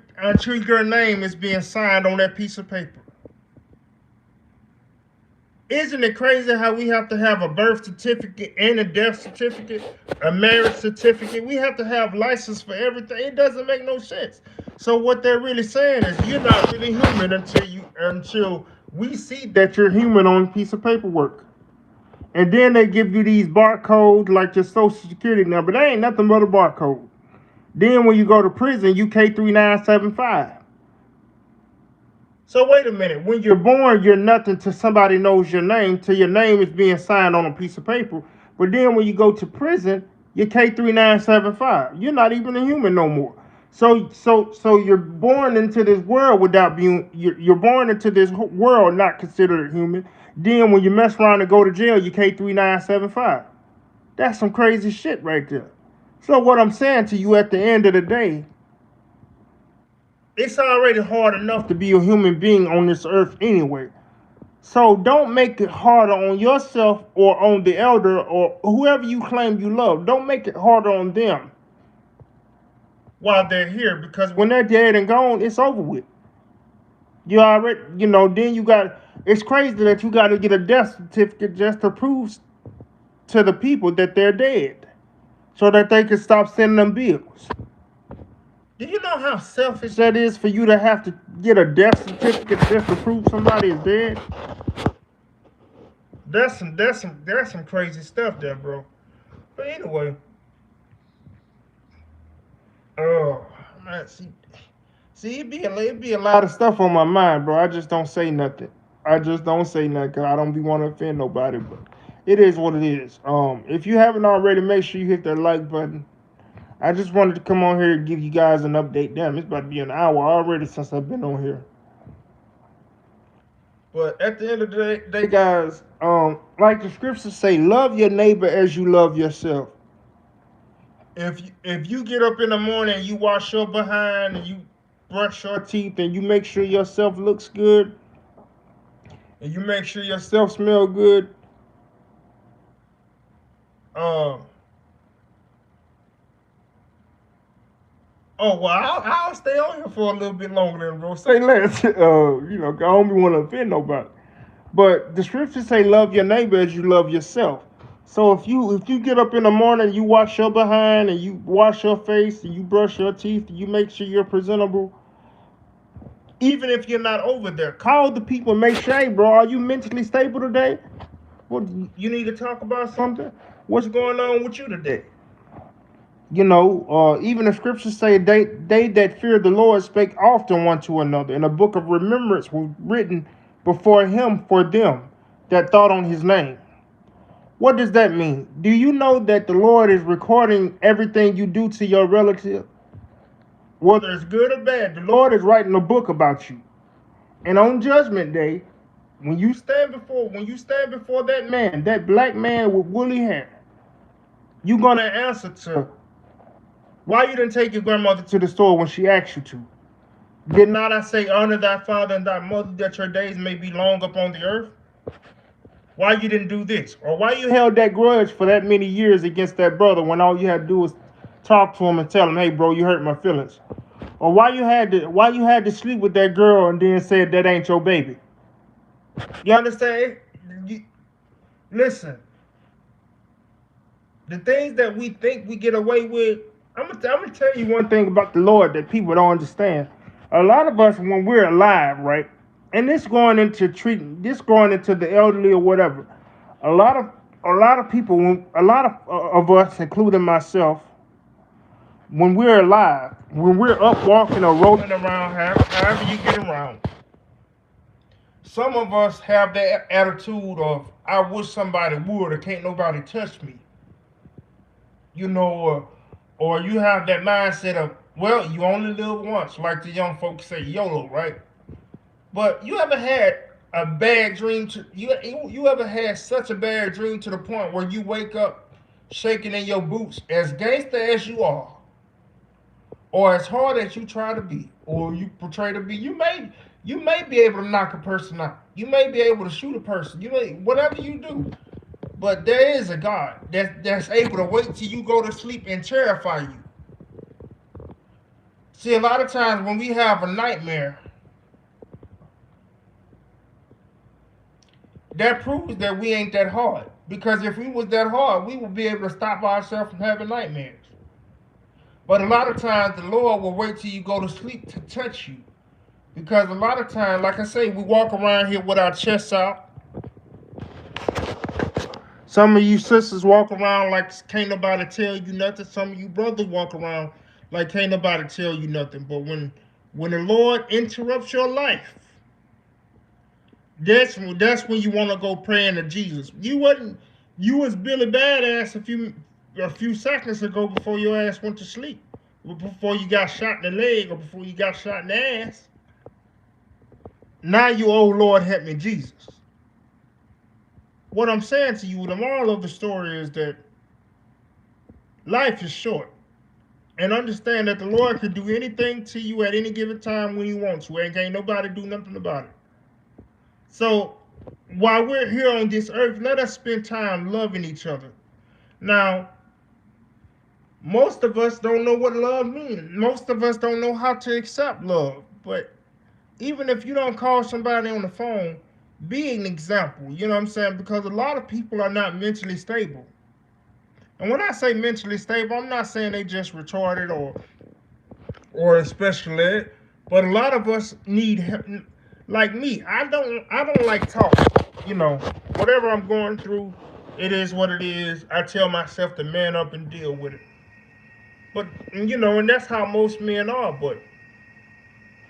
your name is being signed on that piece of paper. Isn't it crazy how we have to have a birth certificate and a death certificate, a marriage certificate? We have to have license for everything. It doesn't make no sense. So what they're really saying is you're not really human until we see that you're human on a piece of paperwork. And then they give you these barcodes like your social security number. They ain't nothing but a barcode. Then when you go to prison, you K3975. So wait a minute. When you're born, you're nothing till somebody knows your name, till your name is being signed on a piece of paper. But then when you go to prison, you're K3975. You're not even a human no more. So you're born into this world without being. You're born into this world not considered a human. Then when you mess around and go to jail, you K3975. That's some crazy shit right there. So what I'm saying to you at the end of the day, it's already hard enough to be a human being on this earth anyway. So don't make it harder on yourself or on the elder or whoever you claim you love. Don't make it harder on them while they're here, because when they're dead and gone, it's over with. You already, then you got, it's crazy that you got to get a death certificate just to prove to the people that they're dead so that they can stop sending them bills. Do you know how selfish that is for you to have to get a death certificate just to prove somebody is dead? That's some crazy stuff there, bro. But anyway, oh man, see, it be a lot of stuff on my mind, bro. I just don't say nothing. I just don't say nothing because I don't be want to offend nobody. But it is what it is. If you haven't already, make sure you hit that like button. I just wanted to come on here and give you guys an update. Damn, it's about to be an hour already since I've been on here. But at the end of the day, guys, like the scriptures say, love your neighbor as you love yourself. If you get up in the morning, you wash your behind and you brush your teeth and you make sure yourself looks good and you make sure yourself smell good, oh well, I'll stay on here for a little bit longer than bro. Say less, I don't want to offend nobody. But the scriptures say, "Love your neighbor as you love yourself." So if you get up in the morning, you wash your behind and you wash your face and you brush your teeth and you make sure you're presentable. Even if you're not over there, call the people and make sure, hey, bro, are you mentally stable today? What you need to talk about something? What's going on with you today? Even the scriptures say they that fear the Lord spake often one to another, and a book of remembrance was written before him for them that thought on his name. What does that mean? Do you know that the Lord is recording everything you do to your relative? Whether it's good or bad, the Lord is writing a book about you. And on Judgment Day, when you stand before that man, that black man with woolly hair, you're gonna answer to why you didn't take your grandmother to the store when she asked you to. Did not I say, honor thy father and thy mother, that your days may be long upon the earth? Why you didn't do this? Or why you held that grudge for that many years against that brother when all you had to do was talk to him and tell him, hey bro, you hurt my feelings? Or why you had to sleep with that girl and then said that ain't your baby? You understand? Listen, the things that we think we get away with, I'm gonna tell you one thing about the Lord that people don't understand. A lot of us, when we're alive, right, and this going into the elderly or whatever, a lot of people, a lot of us, including myself, when we're alive, when we're up walking or rolling around, however you get around, some of us have that attitude of, I wish somebody would, or can't nobody touch me. Or you have that mindset of, well, you only live once, like the young folks say, YOLO, right? But you ever had a bad dream? You ever had such a bad dream to the point where you wake up shaking in your boots, as gangster as you are, or as hard as you try to be, or you portray to be? You may be able to knock a person out. You may be able to shoot a person. Whatever you do. But there is a God that's able to wait till you go to sleep and terrify you. See, a lot of times when we have a nightmare, that proves that we ain't that hard. Because if we was that hard, we would be able to stop ourselves from having nightmares. But a lot of times the Lord will wait till you go to sleep to touch you. Because a lot of times, like I say, we walk around here with our chests out. Some of you sisters walk around like can't nobody tell you nothing. Some of you brothers walk around Like can't nobody tell you nothing. But when the Lord interrupts your life, that's when you want to go praying to Jesus. You was Billy Badass a few seconds ago before your ass went to sleep. Before you got shot in the leg or before you got shot in the ass. Now you, oh Lord, help me, Jesus. What I'm saying to you, the moral of the story is that life is short. And understand that the Lord can do anything to you at any given time when He wants to. And can't nobody do nothing about it. So while we're here on this earth, let us spend time loving each other. Now, most of us don't know what love means. Most of us don't know how to accept love. But even if you don't call somebody on the phone, be an example. You know what I'm saying? Because a lot of people are not mentally stable. And when I say mentally stable, I'm not saying they just retarded or special ed, but a lot of us need help. Like me, I don't like talking. You know, whatever I'm going through, it is what it is. I tell myself to man up and deal with it. But and that's how most men are. But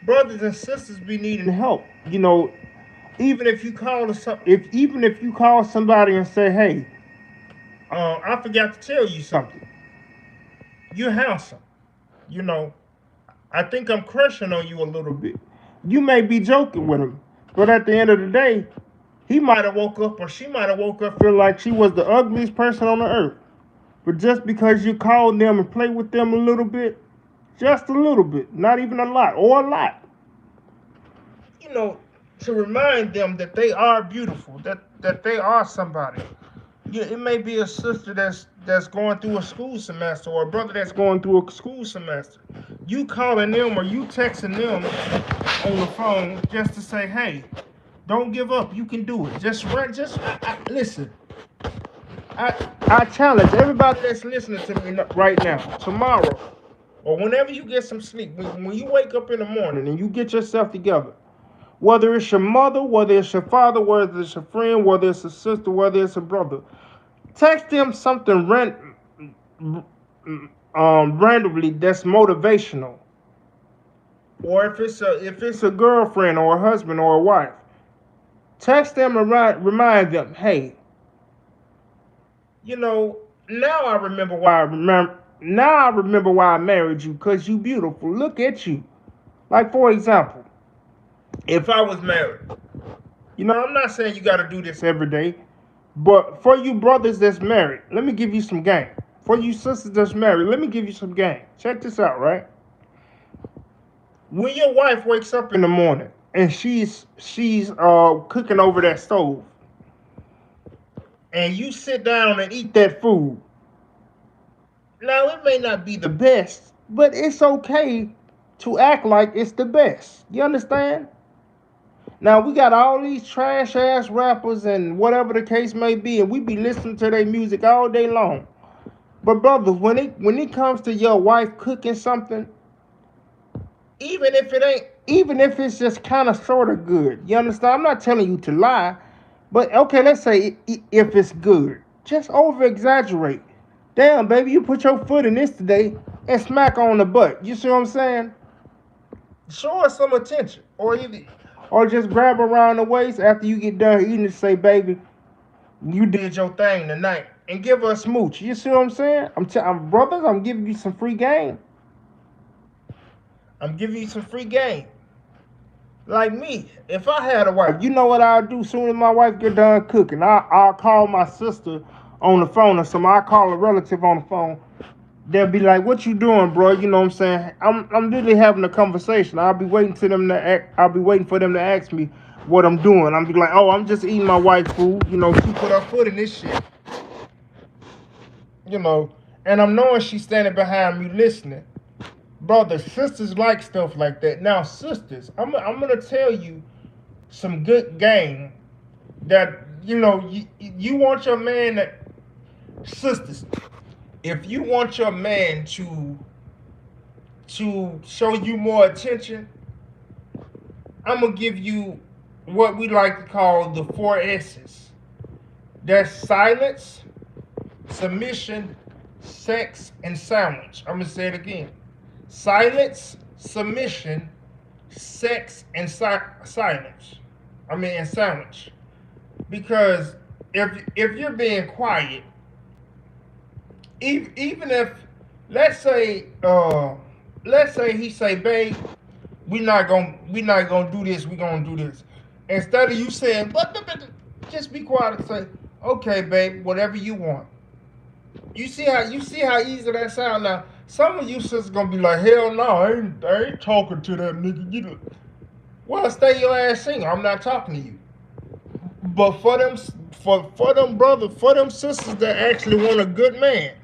brothers and sisters be needing help. Even if you call even if you call somebody and say, "Hey, I forgot to tell you something. You're handsome. You know, I think I'm crushing on you a little bit." You may be joking with him, but at the end of the day, he might have woke up or she might have woke up feeling like she was the ugliest person on the earth. But just because you called them and played with them a little bit, just a little bit, not even a lot or a lot, you know, to remind them that they are beautiful, that they are somebody. Yeah, it may be a sister that's going through a school semester or a brother that's going through a school semester. You calling them or you texting them on the phone just to say, "Hey, don't give up. You can do it. Just run. Listen. I challenge everybody that's listening to me right now, tomorrow, or whenever you get some sleep, when you wake up in the morning and you get yourself together, whether it's your mother, whether it's your father, whether it's your friend, whether it's a sister, whether it's a brother, text them something randomly that's motivational. Or if it's a girlfriend or a husband or a wife, text them and remind them, "Hey, you know, now I remember why I married you, because you beautiful. Look at you." Like, for example, if I was married, I'm not saying you got to do this every day, but for you brothers that's married, let me give you some game. For you sisters that's married, let me give you some game. Check this out, right? When your wife wakes up in the morning and she's cooking over that stove, and you sit down and eat that food. Now, it may not be the best, but it's okay to act like it's the best. You understand? Now, we got all these trash ass rappers and whatever the case may be, and we be listening to their music all day long. But brothers, when it comes to your wife cooking something, even if it's just kind of sort of good, you understand? I'm not telling you to lie, but okay, let's say if it's good, just over exaggerate. Damn, baby, you put your foot in this today and smack her on the butt. You see what I'm saying? Show her some attention, or just grab her around the waist after you get done eating and say, "Baby, you did your thing tonight," and give her a smooch. You see what I'm saying? Brothers, I'm giving you some free game. I'm giving you some free game. Like me, if I had a wife, you know what I'll do? Soon as my wife get done cooking, I'll call my sister on the phone, or I call a relative on the phone. They'll be like, "What you doing, bro?" You know what I'm saying? I'm literally having a conversation. I'll be waiting for them to ask me what I'm doing. I'm be like, "Oh, I'm just eating my wife's food. She put her foot in this shit. You know, and I'm knowing she's standing behind me listening." Brothers, sisters like stuff like that. Now, sisters, I'm gonna tell you some good game that you want your man that sisters. If you want your man to show you more attention, I'm gonna give you what we like to call the 4 S's. That's silence, submission, sex, and sandwich. I'm gonna say it again. silence, submission, sex, and silence. And sandwich. Because if you're being quiet, even if let's say let's say he say, babe, we not gonna do this, we gonna do this. Instead of you saying, but just be quiet and say, okay, babe, whatever you want. You see how easy that sound now. Some of you sisters gonna be like, hell no, I ain't talking to that nigga. Well, stay your ass single. I'm not talking to you. But for them brothers, for them sisters that actually want a good man,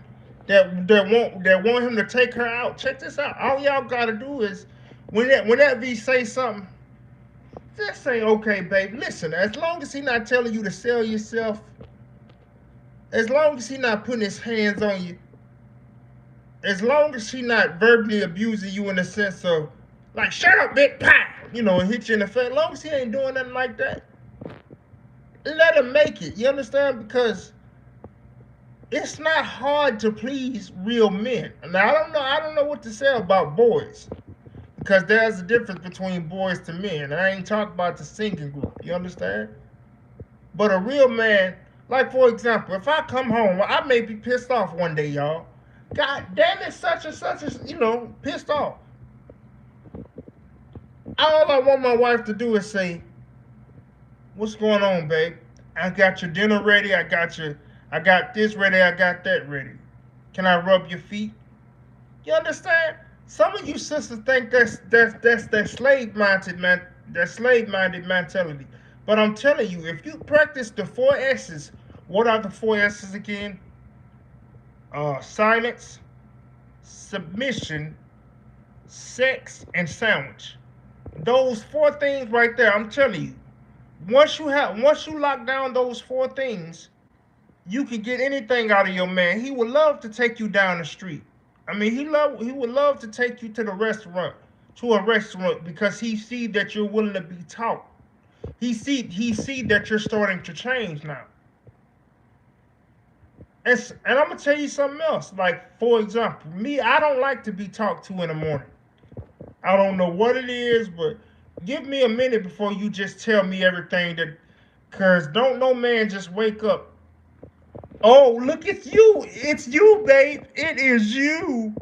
that want him to take her out. Check this out. All y'all gotta do is when that V say something, just say, okay, babe. Listen, as long as he not telling you to sell yourself, as long as he not putting his hands on you, as long as he not verbally abusing you in the sense of like shut up, big pie, and hit you in the face. As long as he ain't doing nothing like that, let him make it. You understand? Because it's not hard to please real men. Now I don't know what to say about boys. Because there's a difference between boys to men. And I ain't talking about the singing group. You understand? But a real man, like for example, if I come home, I may be pissed off one day, y'all. God damn it, such and such is, pissed off. All I want my wife to do is say, what's going on, babe? I got your dinner ready. I got this ready. I got that ready. Can I rub your feet? You understand? Some of you sisters think that's that slave minded man, that slave minded mentality. But I'm telling you, if you practice the four S's, what are the four S's again? Silence, submission, sex, and sandwich. Those four things right there, I'm telling you. Once you lock down those four things, you can get anything out of your man. He would love to take you down the street. He would love to take you to a restaurant because he see that you're willing to be taught. He see that you're starting to change now. And I'm gonna tell you something else. Like for example, me, I don't like to be talked to in the morning. I don't know what it is, but give me a minute before you just tell me everything that. Cause don't no man just wake up. Oh, look, it's you. It's you, babe. It is you.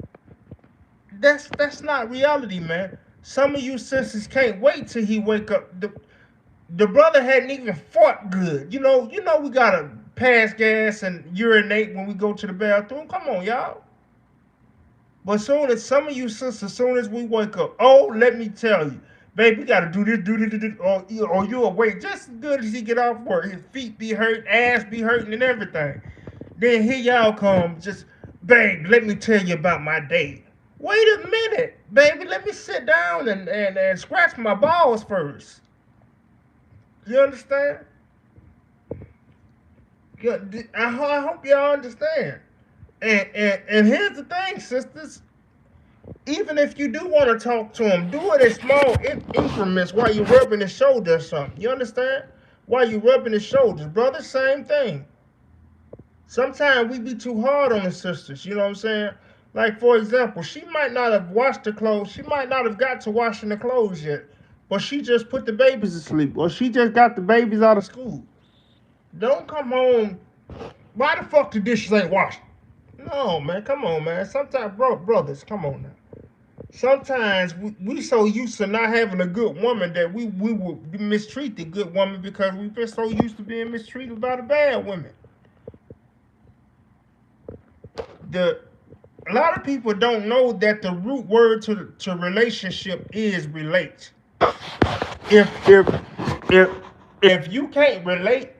That's not reality, man. Some of you sisters can't wait till he wake up. The brother hadn't even fought good. We gotta pass gas and urinate when we go to the bathroom. Come on, y'all. But soon as some of you sisters, as soon as we wake up, oh, let me tell you, babe, we gotta do this, or you'll wait just as good as he get off work. His feet be hurt, ass be hurting, and everything. Then here y'all come, just, babe, let me tell you about my day. Wait a minute, baby, let me sit down and scratch my balls first. You understand? I hope y'all understand. And here's the thing, sisters. Even if you do want to talk to him, do it in small increments while you're rubbing his shoulder or something. You understand? While you're rubbing his shoulders. Brother, same thing. Sometimes we be too hard on the sisters. You know what I'm saying? Like, for example, she might not have washed the clothes. She might not have got to washing the clothes yet. But she just put the babies to sleep. Or she just got the babies out of school. Don't come home. Why the fuck the dishes ain't washed? No, man. Come on, man. Sometimes, brothers, come on now. Sometimes we so used to not having a good woman that we will mistreat the good woman because we've been so used to being mistreated by the bad women. A lot of people don't know that the root word to relationship is relate. If if if if you can't relate,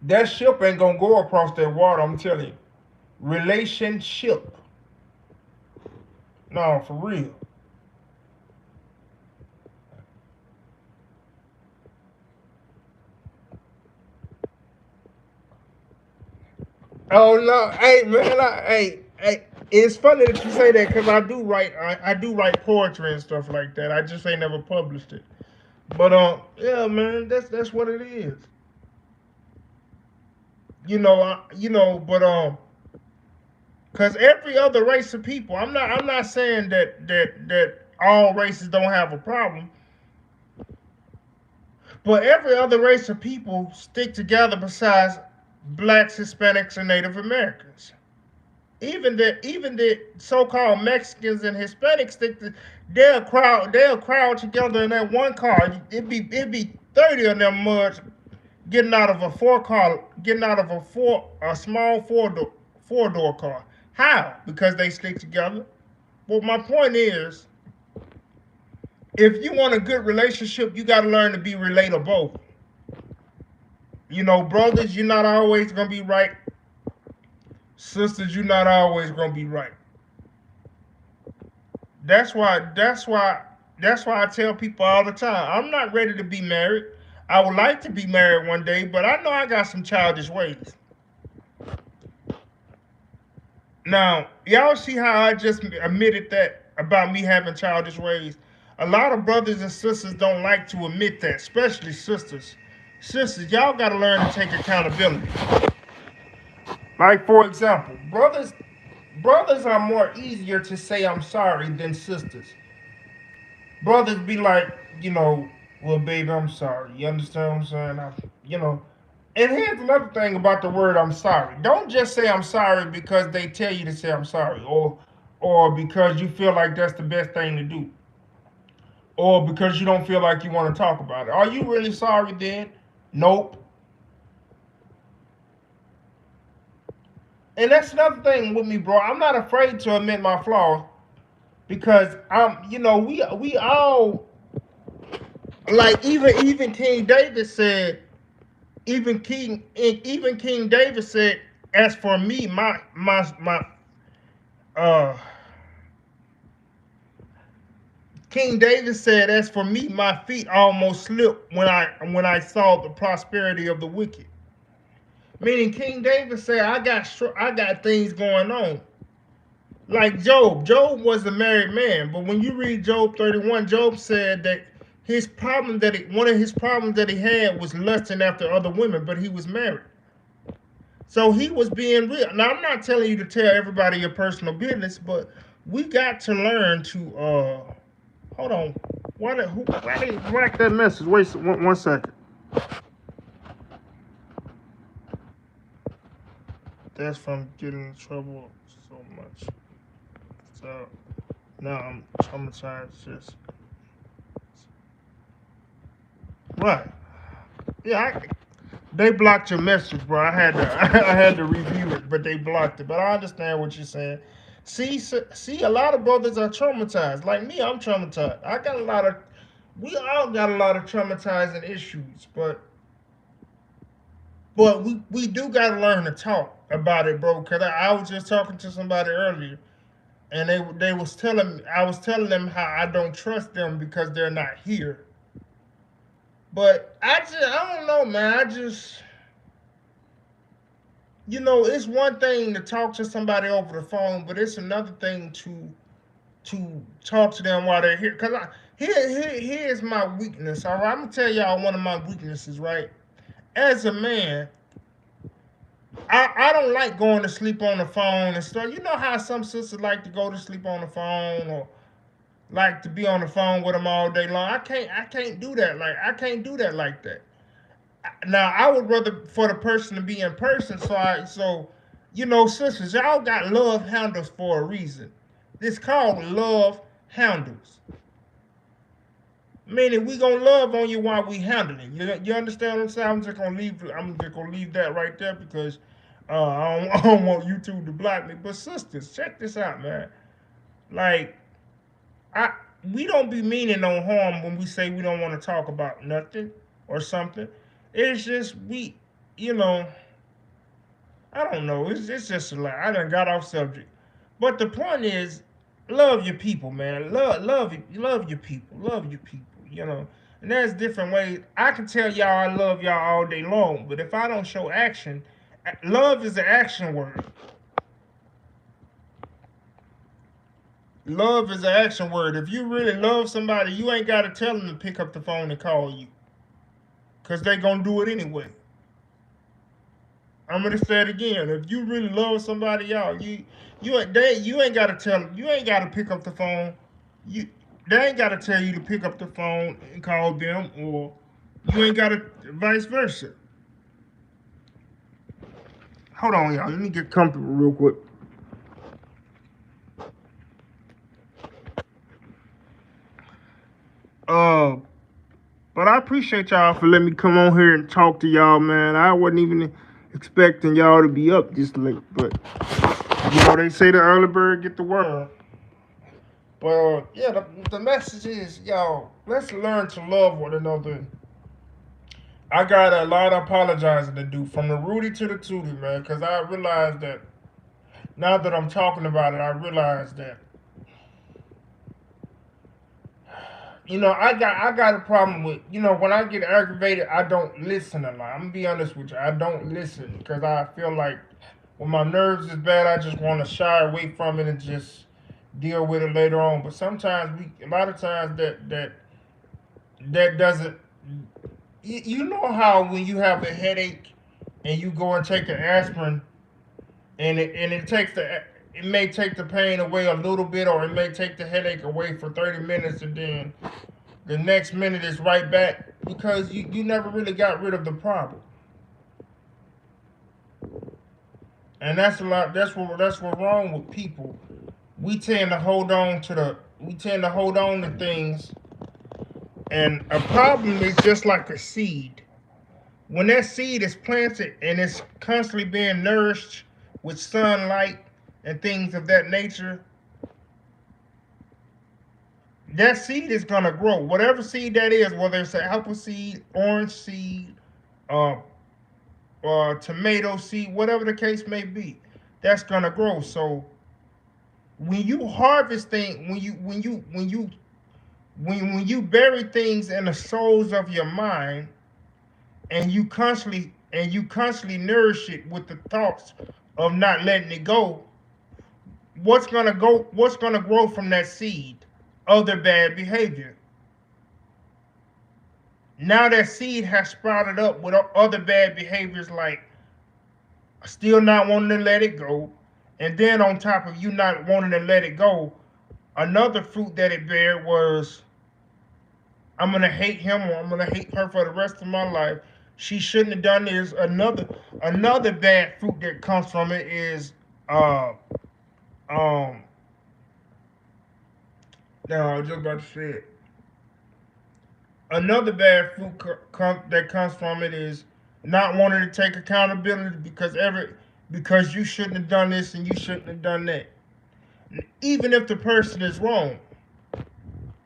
that ship ain't gonna go across that water. I'm telling you, relationship. No, for real. Oh no, hey man, hey. It's funny that you say that because I do write poetry and stuff like that. I just ain't never published it. But yeah, man, that's what it is. But Because every other race of people, I'm not saying that all races don't have a problem, but every other race of people stick together besides blacks, Hispanics, and Native Americans. Even the so-called Mexicans and Hispanics stick to they'll crowd together in that one car. It'd be 30 of them muds getting out of a small four door car. How? Because they stick together. Well, my point is, if you want a good relationship, you got to learn to be relatable. Brothers, you're not always gonna be right. Sisters, you're not always gonna be right. That's why. That's why. That's why I tell people all the time. I'm not ready to be married. I would like to be married one day, but I know I got some childish ways. Now, y'all see how I just admitted that about me having childish ways? A lot of brothers and sisters don't like to admit that, especially sisters. Sisters, y'all got to learn to take accountability. Like, for example, brothers are more easier to say I'm sorry than sisters. Brothers be like, you know, well, baby, I'm sorry. You understand what I'm saying? You know. And here's another thing about the word I'm sorry. Don't just say I'm sorry because they tell you to say I'm sorry, or because you feel like that's the best thing to do, or because you don't feel like you want to talk about it. Are you really sorry then? Nope. And that's another thing with me, bro. I'm not afraid to admit my flaws because we all, like, even King David said, even King David said, as for me, my uh King David said, as for me, my feet almost slipped when I saw the prosperity of the wicked. Meaning King David said, I got things going on. Like Job. Job was a married man, but when you read Job 31, Job said that one of his problems that he had was lusting after other women, but he was married. So he was being real. Now I'm not telling you to tell everybody your personal business, but we got to learn to hold on. Why did he whack that message? Wait one second. That's from getting in trouble so much. So now I'm traumatized. Just right. Yeah, they blocked your message, bro. I had to I had to review it, but they blocked it. But I understand what you're saying. See, a lot of brothers are traumatized. Like me, I'm traumatized. We all got a lot of traumatizing issues, but we do got to learn to talk about it, bro. Cause I was just talking to somebody earlier, and I was telling them how I don't trust them because they're not here. But I don't know, man. It's one thing to talk to somebody over the phone, but it's another thing to talk to them while they're here. Here's my weakness. All right, I'm gonna tell y'all one of my weaknesses. Right, as a man, I don't like going to sleep on the phone and stuff. You know how some sisters like to go to sleep on the phone, or like to be on the phone with them all day long. I can't do that. Like, I can't do that like that. Now I would rather for the person to be in person. Sisters, y'all got love handles for a reason. It's called love handles. Meaning we gonna love on you while we handling. You understand what I'm saying? I'm just gonna leave that right there because I don't want YouTube to block me. But sisters, check this out, man. Like, I we don't be meaning no harm when we say we don't want to talk about nothing or something. It's just you know, I don't know. It's just a lot. I done got off subject, but the point is, love your people, man. Love your people. Love your people. And there's different ways. I can tell y'all I love y'all all day long, but if I don't show action, love is an action word. Love is an action word. If you really love somebody, you ain't got to tell them to pick up the phone and call you, because they going to do it anyway. I'm gonna say it again. If you really love somebody, y'all, you ain't gotta you ain't gotta pick up the phone. You They ain't gotta tell you to pick up the phone and call them, or you ain't gotta vice versa. Hold on, y'all. Let me get comfortable real quick. Uh, but I appreciate y'all for letting me come on here and talk to y'all, man. I wasn't even expecting y'all to be up this late, but they say the early bird get the worm. But yeah, the message is, y'all, let's learn to love one another. I got a lot of apologizing to do from the Rudy to the Tootie, man, because I realized that now that I'm talking about it, I realize that I got a problem with when I get aggravated, I don't listen a lot. I'm gonna be honest with you, I don't listen because I feel like when my nerves is bad, I just want to shy away from it and just deal with it later on. But sometimes a lot of times that doesn't. You know how when you have a headache and you go and take an aspirin and it may take the pain away a little bit, or it may take the headache away for 30 minutes, and then the next minute is right back because you never really got rid of the problem. And that's what's wrong with people. We tend to hold on to things, and a problem is just like a seed. When that seed is planted and it's constantly being nourished with sunlight and things of that nature, that seed is gonna grow. Whatever seed that is, whether it's an apple seed, orange seed, uh, tomato seed, whatever the case may be, that's gonna grow. So when you harvest things, when you bury things in the souls of your mind, and you constantly nourish it with the thoughts of not letting it go, what's gonna grow from that seed? Other bad behavior. Now that seed has sprouted up with other bad behaviors, like still not wanting to let it go, and then on top of you not wanting to let it go, another fruit that it bared was, I'm gonna hate him or I'm gonna hate her for the rest of my life. She shouldn't have done this. Another bad fruit that comes from it is uh um now I was just about to say it. Another bad fruit that comes from it is not wanting to take accountability because you shouldn't have done this and you shouldn't have done that. Even if the person is wrong,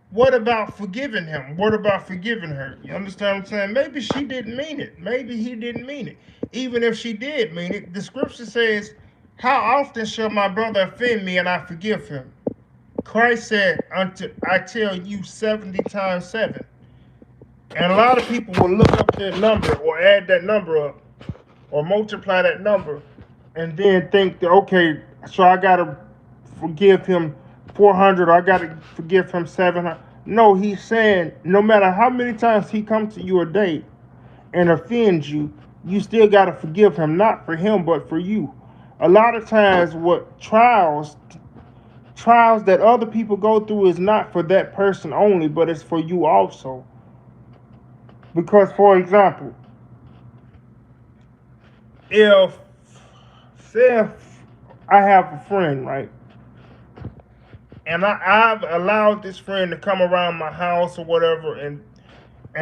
what about forgiving him? What about forgiving her? You understand what I'm saying? Maybe she didn't mean it. Maybe he didn't mean it. Even if she did mean it, the scripture says, how often shall my brother offend me and I forgive him? Christ said, until I tell you 70 times 7. And a lot of people will look up that number or add that number up or multiply that number and then think that, okay, so I got to forgive him 400 or I got to forgive him 700. No, he's saying no matter how many times he comes to you a day and offends you, you still got to forgive him, not for him, but for you. A lot of times what trials that other people go through is not for that person only, but it's for you also. Because, for example, if say if I have a friend, right, and I've allowed this friend to come around my house or whatever, and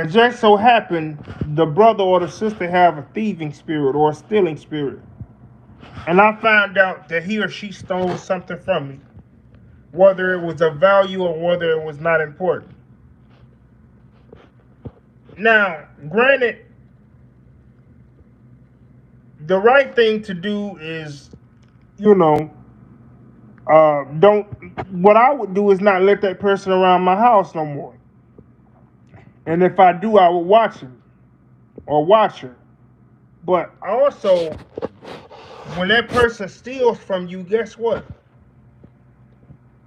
just so happen the brother or the sister have a thieving spirit or a stealing spirit, and I found out that he or she stole something from me, whether it was of value or whether it was not important. Now, granted, the right thing to do is, you know, don't. What I would do is not let that person around my house no more. And if I do, I would watch him or watch her. But also, when that person steals from you, guess what?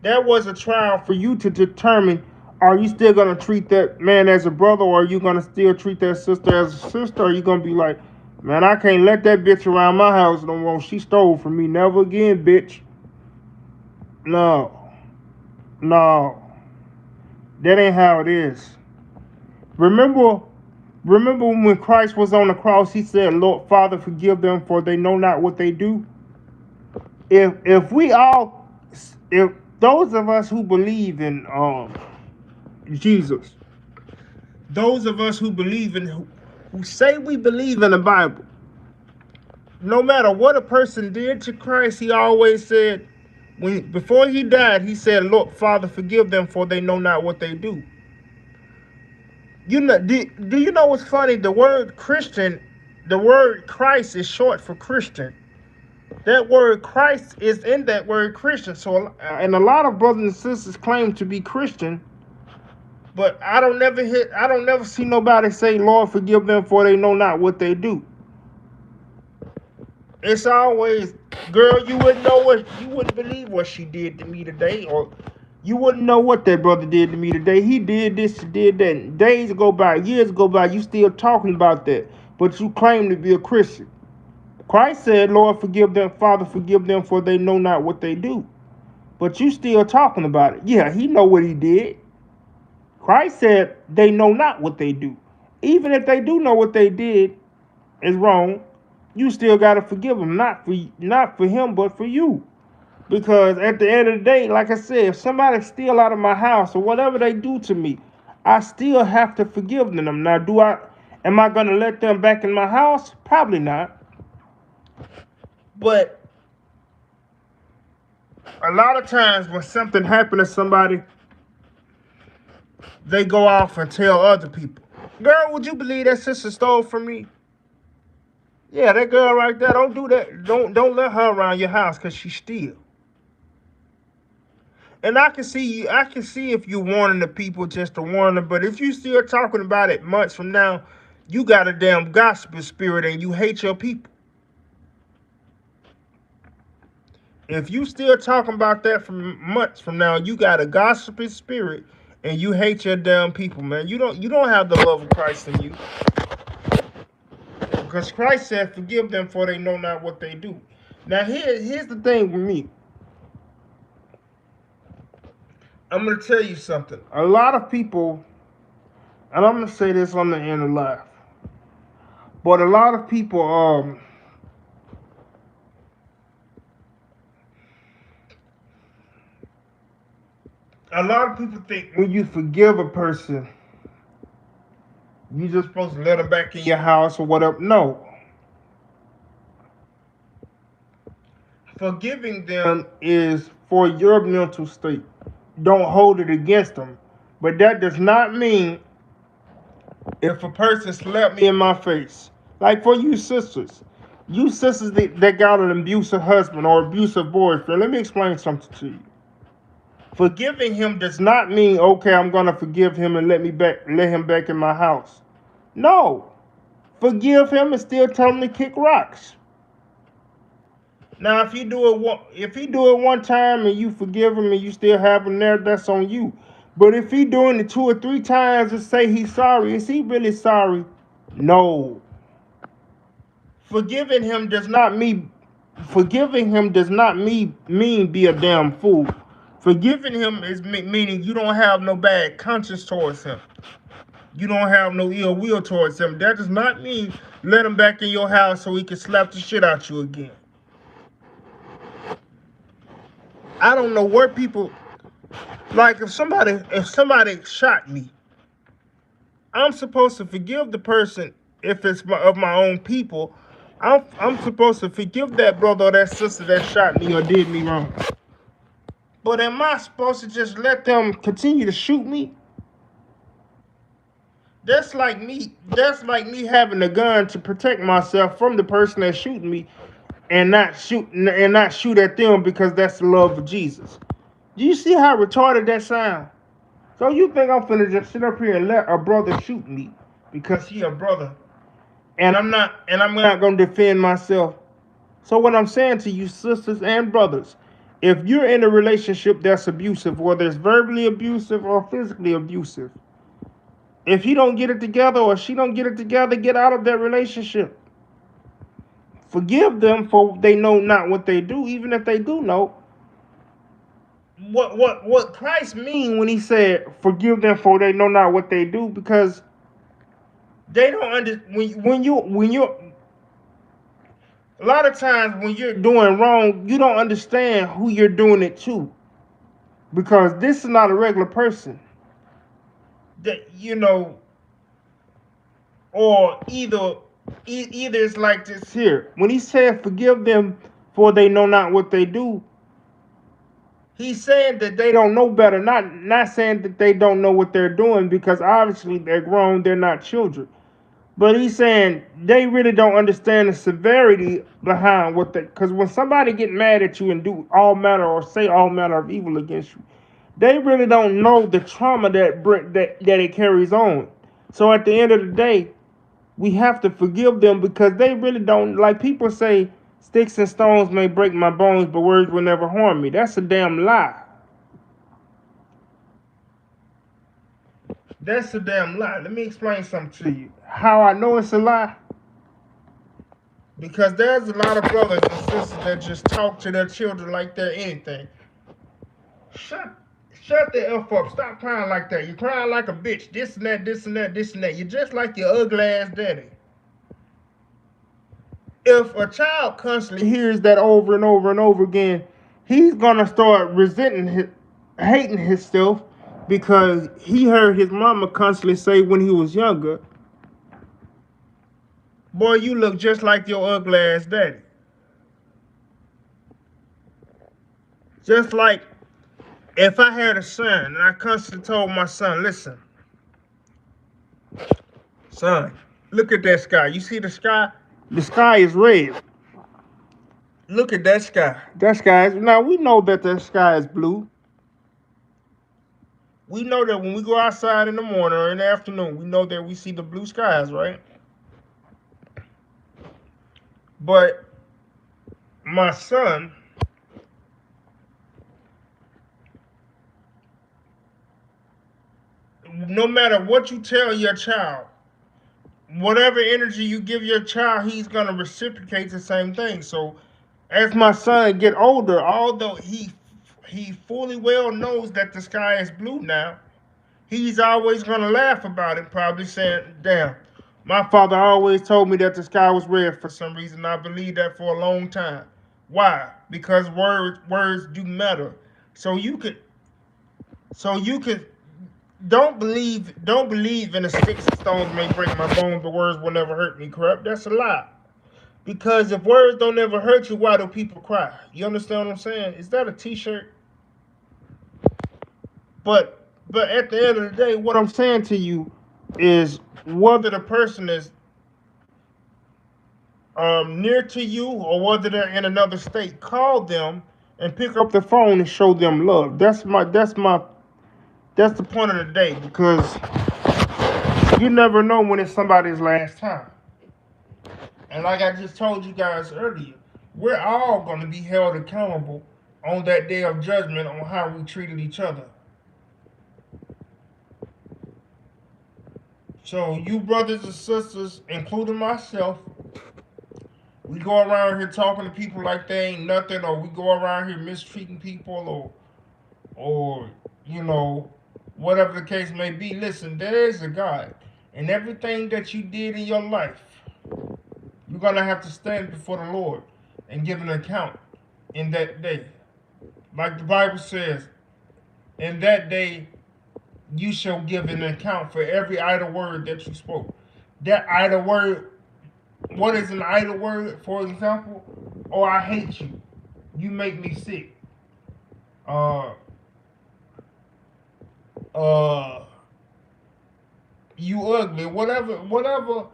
That was a trial for you to determine, are you still going to treat that man as a brother, or are you going to still treat that sister as a sister? Or are you going to be like, Man, I can't let that bitch around my house no more. She stole from me. Never again, bitch. No. No. That ain't how it is. Remember remember when Christ was on the cross, he said, Lord Father, forgive them for they know not what they do. If those of us who believe in Jesus, those of us who believe in who say we believe in the Bible, no matter what a person did to Christ, he always said, when before he died, he said, Lord Father, forgive them for they know not what they do. You know, do you know what's funny? The word Christian, the word Christ is short for Christian. That word Christ is in that word Christian. So, and a lot of brothers and sisters claim to be Christian, but I don't never see nobody say, Lord, forgive them for they know not what they do. It's always, girl, you wouldn't believe what she did to me today, or you wouldn't know what that brother did to me today. He did this, he did that. Days go by, years go by, you still talking about that, but you claim to be a Christian. Christ said, Lord, forgive them, Father, forgive them, for they know not what they do. But you still talking about it. Yeah, he know what he did. Christ said they know not what they do. Even if they do know what they did is wrong, you still gotta forgive them. Not for him, but for you. Because at the end of the day, like I said, if somebody steal out of my house or whatever they do to me, I still have to forgive them. Now, am I gonna let them back in my house? Probably not. But a lot of times when something happened to somebody, they go off and tell other people. Girl, would you believe that sister stole from me? Yeah, that girl right there, don't do that. Don't let her around your house because she steal. And I can see if you're warning the people just to warn them, but if you still talking about it months from now, you got a damn gospel spirit and you hate your people. If you still talking about that from months from now, you got a gossipy spirit and you hate your damn people, man. You don't have the love of Christ in you. Because Christ said, forgive them for they know not what they do. Now here's the thing with me. I'm gonna tell you something. A lot of people, and I'm gonna say this on the end of life, but a lot of people think when you forgive a person, you just supposed to let them back in your house or whatever. No. Forgiving them is for your mental state. Don't hold it against them. But that does not mean if a person slapped me in my face, like for you sisters that got an abusive husband or abusive boyfriend, let me explain something to you. Forgiving him does not mean, okay, I'm gonna forgive him and let him back in my house. No. Forgive him and still tell him to kick rocks. Now, if he do it one time and you forgive him and you still have him there, that's on you. But if he doing it 2 or 3 times and say he's sorry, is he really sorry? No. Forgiving him does not mean be a damn fool. Forgiving him is meaning you don't have no bad conscience towards him. You don't have no ill will towards him. That does not mean let him back in your house so he can slap the shit out you again. I don't know where people, like if somebody shot me, I'm supposed to forgive the person if it's of my own people. I'm supposed to forgive that brother or that sister that shot me or did me wrong. But am I supposed to just let them continue to shoot me? That's like me having a gun to protect myself from the person that's shooting me and not shoot at them because that's the love of Jesus. Do you see how retarded that sounds? So you think I'm finna just sit up here and let a brother shoot me because he a brother, and I'm not gonna defend myself? So what I'm saying to you sisters and brothers, if you're in a relationship that's abusive, whether it's verbally abusive or physically abusive, if he don't get it together or she don't get it together, get out of that relationship. forgive them for they know not what they do, even if they do know. What Christ mean when he said forgive them for they know not what they do, because they don't understand when you a lot of times when you're doing wrong, you don't understand who you're doing it to, because this is not a regular person that or either it's like this here. When he said forgive them for they know not what they do, he's saying that they don't know better, not saying that they don't know what they're doing, because obviously they're grown, they're not children. But he's saying they really don't understand the severity behind what they, because when somebody get mad at you and do all manner or say all manner of evil against you, they really don't know the trauma that it carries on. So at the end of the day, we have to forgive them, because they really don't, like people say, sticks and stones may break my bones, but words will never harm me. That's a damn lie. That's a damn lie. Let me explain something to you. How I know it's a lie? Because there's a lot of brothers and sisters that just talk to their children like they're anything. Shut the F up. Stop crying like that. You're crying like a bitch. This and that, this and that, this and that. You're just like your ugly ass daddy. If a child constantly hears that over and over and over again, he's gonna start hating himself, because he heard his mama constantly say when he was younger, boy, you look just like your ugly ass daddy. Just like if I had a son and I constantly told my son, listen, son, look at that sky. You see the sky? The sky is red. Look at that sky. That sky is, now we know that the sky is blue. We know that when we go outside in the morning or in the afternoon, we know that we see the blue skies, right? But my son, no matter what you tell your child, whatever energy you give your child, he's going to reciprocate the same thing. So as my son get older, although he fully well knows that the sky is blue now, he's always going to laugh about it, probably saying, damn, my father always told me that the sky was red for some reason. I believed that for a long time. Why? Because words do matter. So you could don't believe in the sticks and stones may break my bones, but words will never hurt me. Correct? That's a lie. Because if words don't ever hurt you, why do people cry? You understand what I'm saying? Is that a t-shirt? But at the end of the day, what I'm saying to you is, whether the person is near to you or whether they're in another state, call them and pick up the phone and show them love. That's the point of the day, because you never know when it's somebody's last time. And like I just told you guys earlier, we're all going to be held accountable on that day of judgment on how we treated each other. So you brothers and sisters, including myself, we go around here talking to people like they ain't nothing, or we go around here mistreating people, or whatever the case may be. Listen, there is a God, and everything that you did in your life, you're gonna have to stand before the Lord and give an account in that day. Like the Bible says, in that day you shall give an account for every idle word that you spoke. That idle word, what is an idle word? For example, oh, I hate you. You make me sick. You ugly. Whatever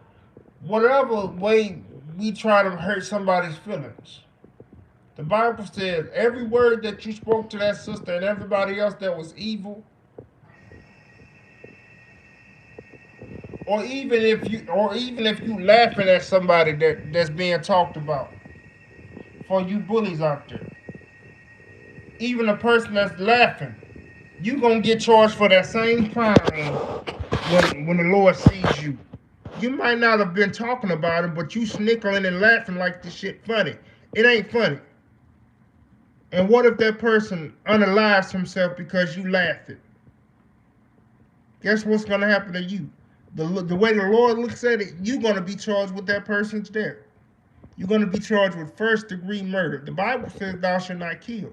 way we try to hurt somebody's feelings. The Bible says every word that you spoke to that sister and everybody else that was evil, or even if you laughing at somebody that's being talked about, for you bullies out there, even a person that's laughing, you gonna get charged for that same crime when the Lord sees you. You might not have been talking about him, but you snickering and laughing like this shit funny. It ain't funny. And what if that person unalives himself because you laughed it? Guess what's going to happen to you? The way the Lord looks at it, you're going to be charged with that person's death. You're going to be charged with first-degree murder. The Bible says thou shalt not kill.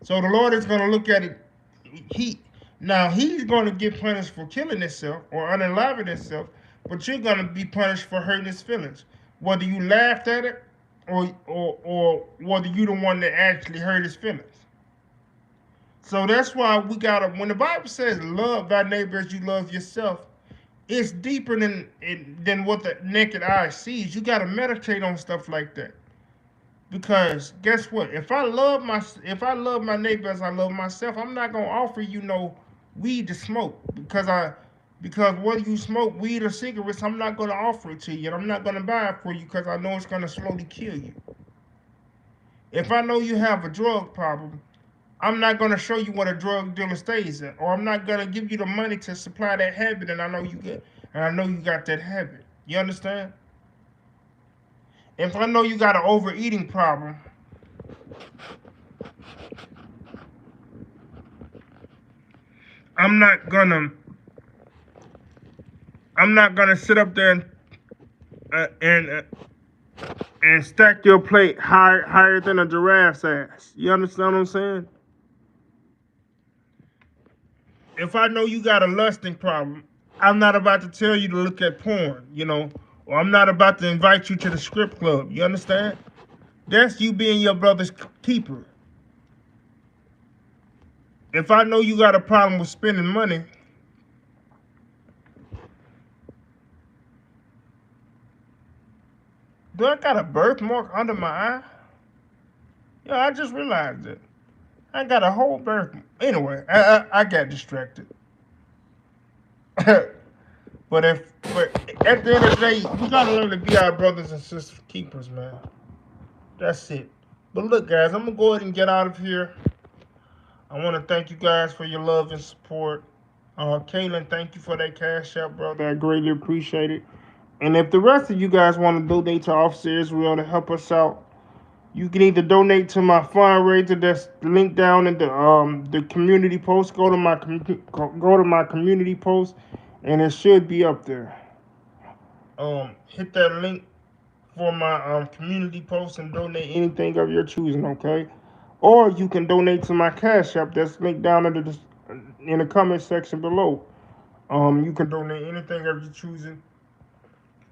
So the Lord is going to look at it. He's going to get punished for killing himself or unaliving himself, but you're going to be punished for hurting his feelings, whether you laughed at it or whether you the one that actually hurt his feelings. So that's why we gotta. When the Bible says love thy neighbor as you love yourself, it's deeper than what the naked eye sees. You gotta meditate on stuff like that. Because guess what? If I love my neighbor as I love myself, I'm not gonna offer you no weed to smoke because whether you smoke weed or cigarettes, I'm not gonna offer it to you, and I'm not gonna buy it for you because I know it's gonna slowly kill you. If I know you have a drug problem, I'm not gonna show you what a drug dealer stays at, or I'm not gonna give you the money to supply that habit, and I know you got that habit. You understand? If I know you got an overeating problem, I'm not gonna sit up there and stack your plate higher than a giraffe's ass. You understand what I'm saying? If I know you got a lusting problem, I'm not about to tell you to look at porn, or I'm not about to invite you to the strip club. You understand? That's you being your brother's keeper. If I know you got a problem with spending money, do I got a birthmark under my eye? Yeah, I just realized it. I got a whole birthmark. Anyway, I got distracted. But at the end of the day, we gotta learn to be our brothers and sisters keepers, man. That's it. But look, guys, I'm gonna go ahead and get out of here. I want to thank you guys for your love and support. Kaylin, thank you for that cash out, brother. I greatly appreciate it. And if the rest of you guys want to donate to Officer Israel to help us out, you can either donate to my fundraiser that's linked down in the community post. Go to my community post, and it should be up there. Hit that link for my community post and donate anything of your choosing. Okay, or you can donate to my Cash App that's linked down in the comment section below. You can donate anything of your choosing.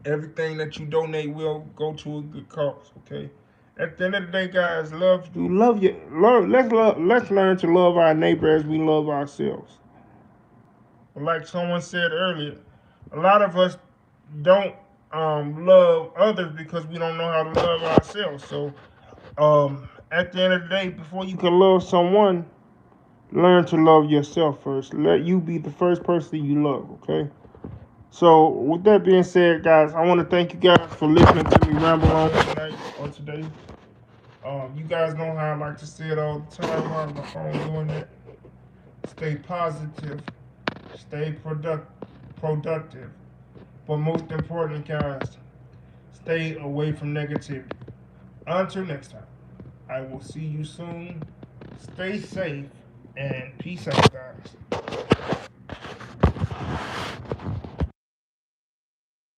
Everything that you donate will go to a good cause. Okay. At the end of the day, guys, love you. Love you. Let's learn to love our neighbor as we love ourselves. Like someone said earlier, a lot of us don't love others because we don't know how to love ourselves. So, at the end of the day, before you can love someone, learn to love yourself first. Let you be the first person you love. Okay. So, with that being said, guys, I want to thank you guys for listening to me ramble on tonight or today. You guys know how I like to say it all the time. I'm on the phone doing it. Stay positive. Stay productive. But most importantly, guys, stay away from negativity. Until next time, I will see you soon. Stay safe and peace out, guys.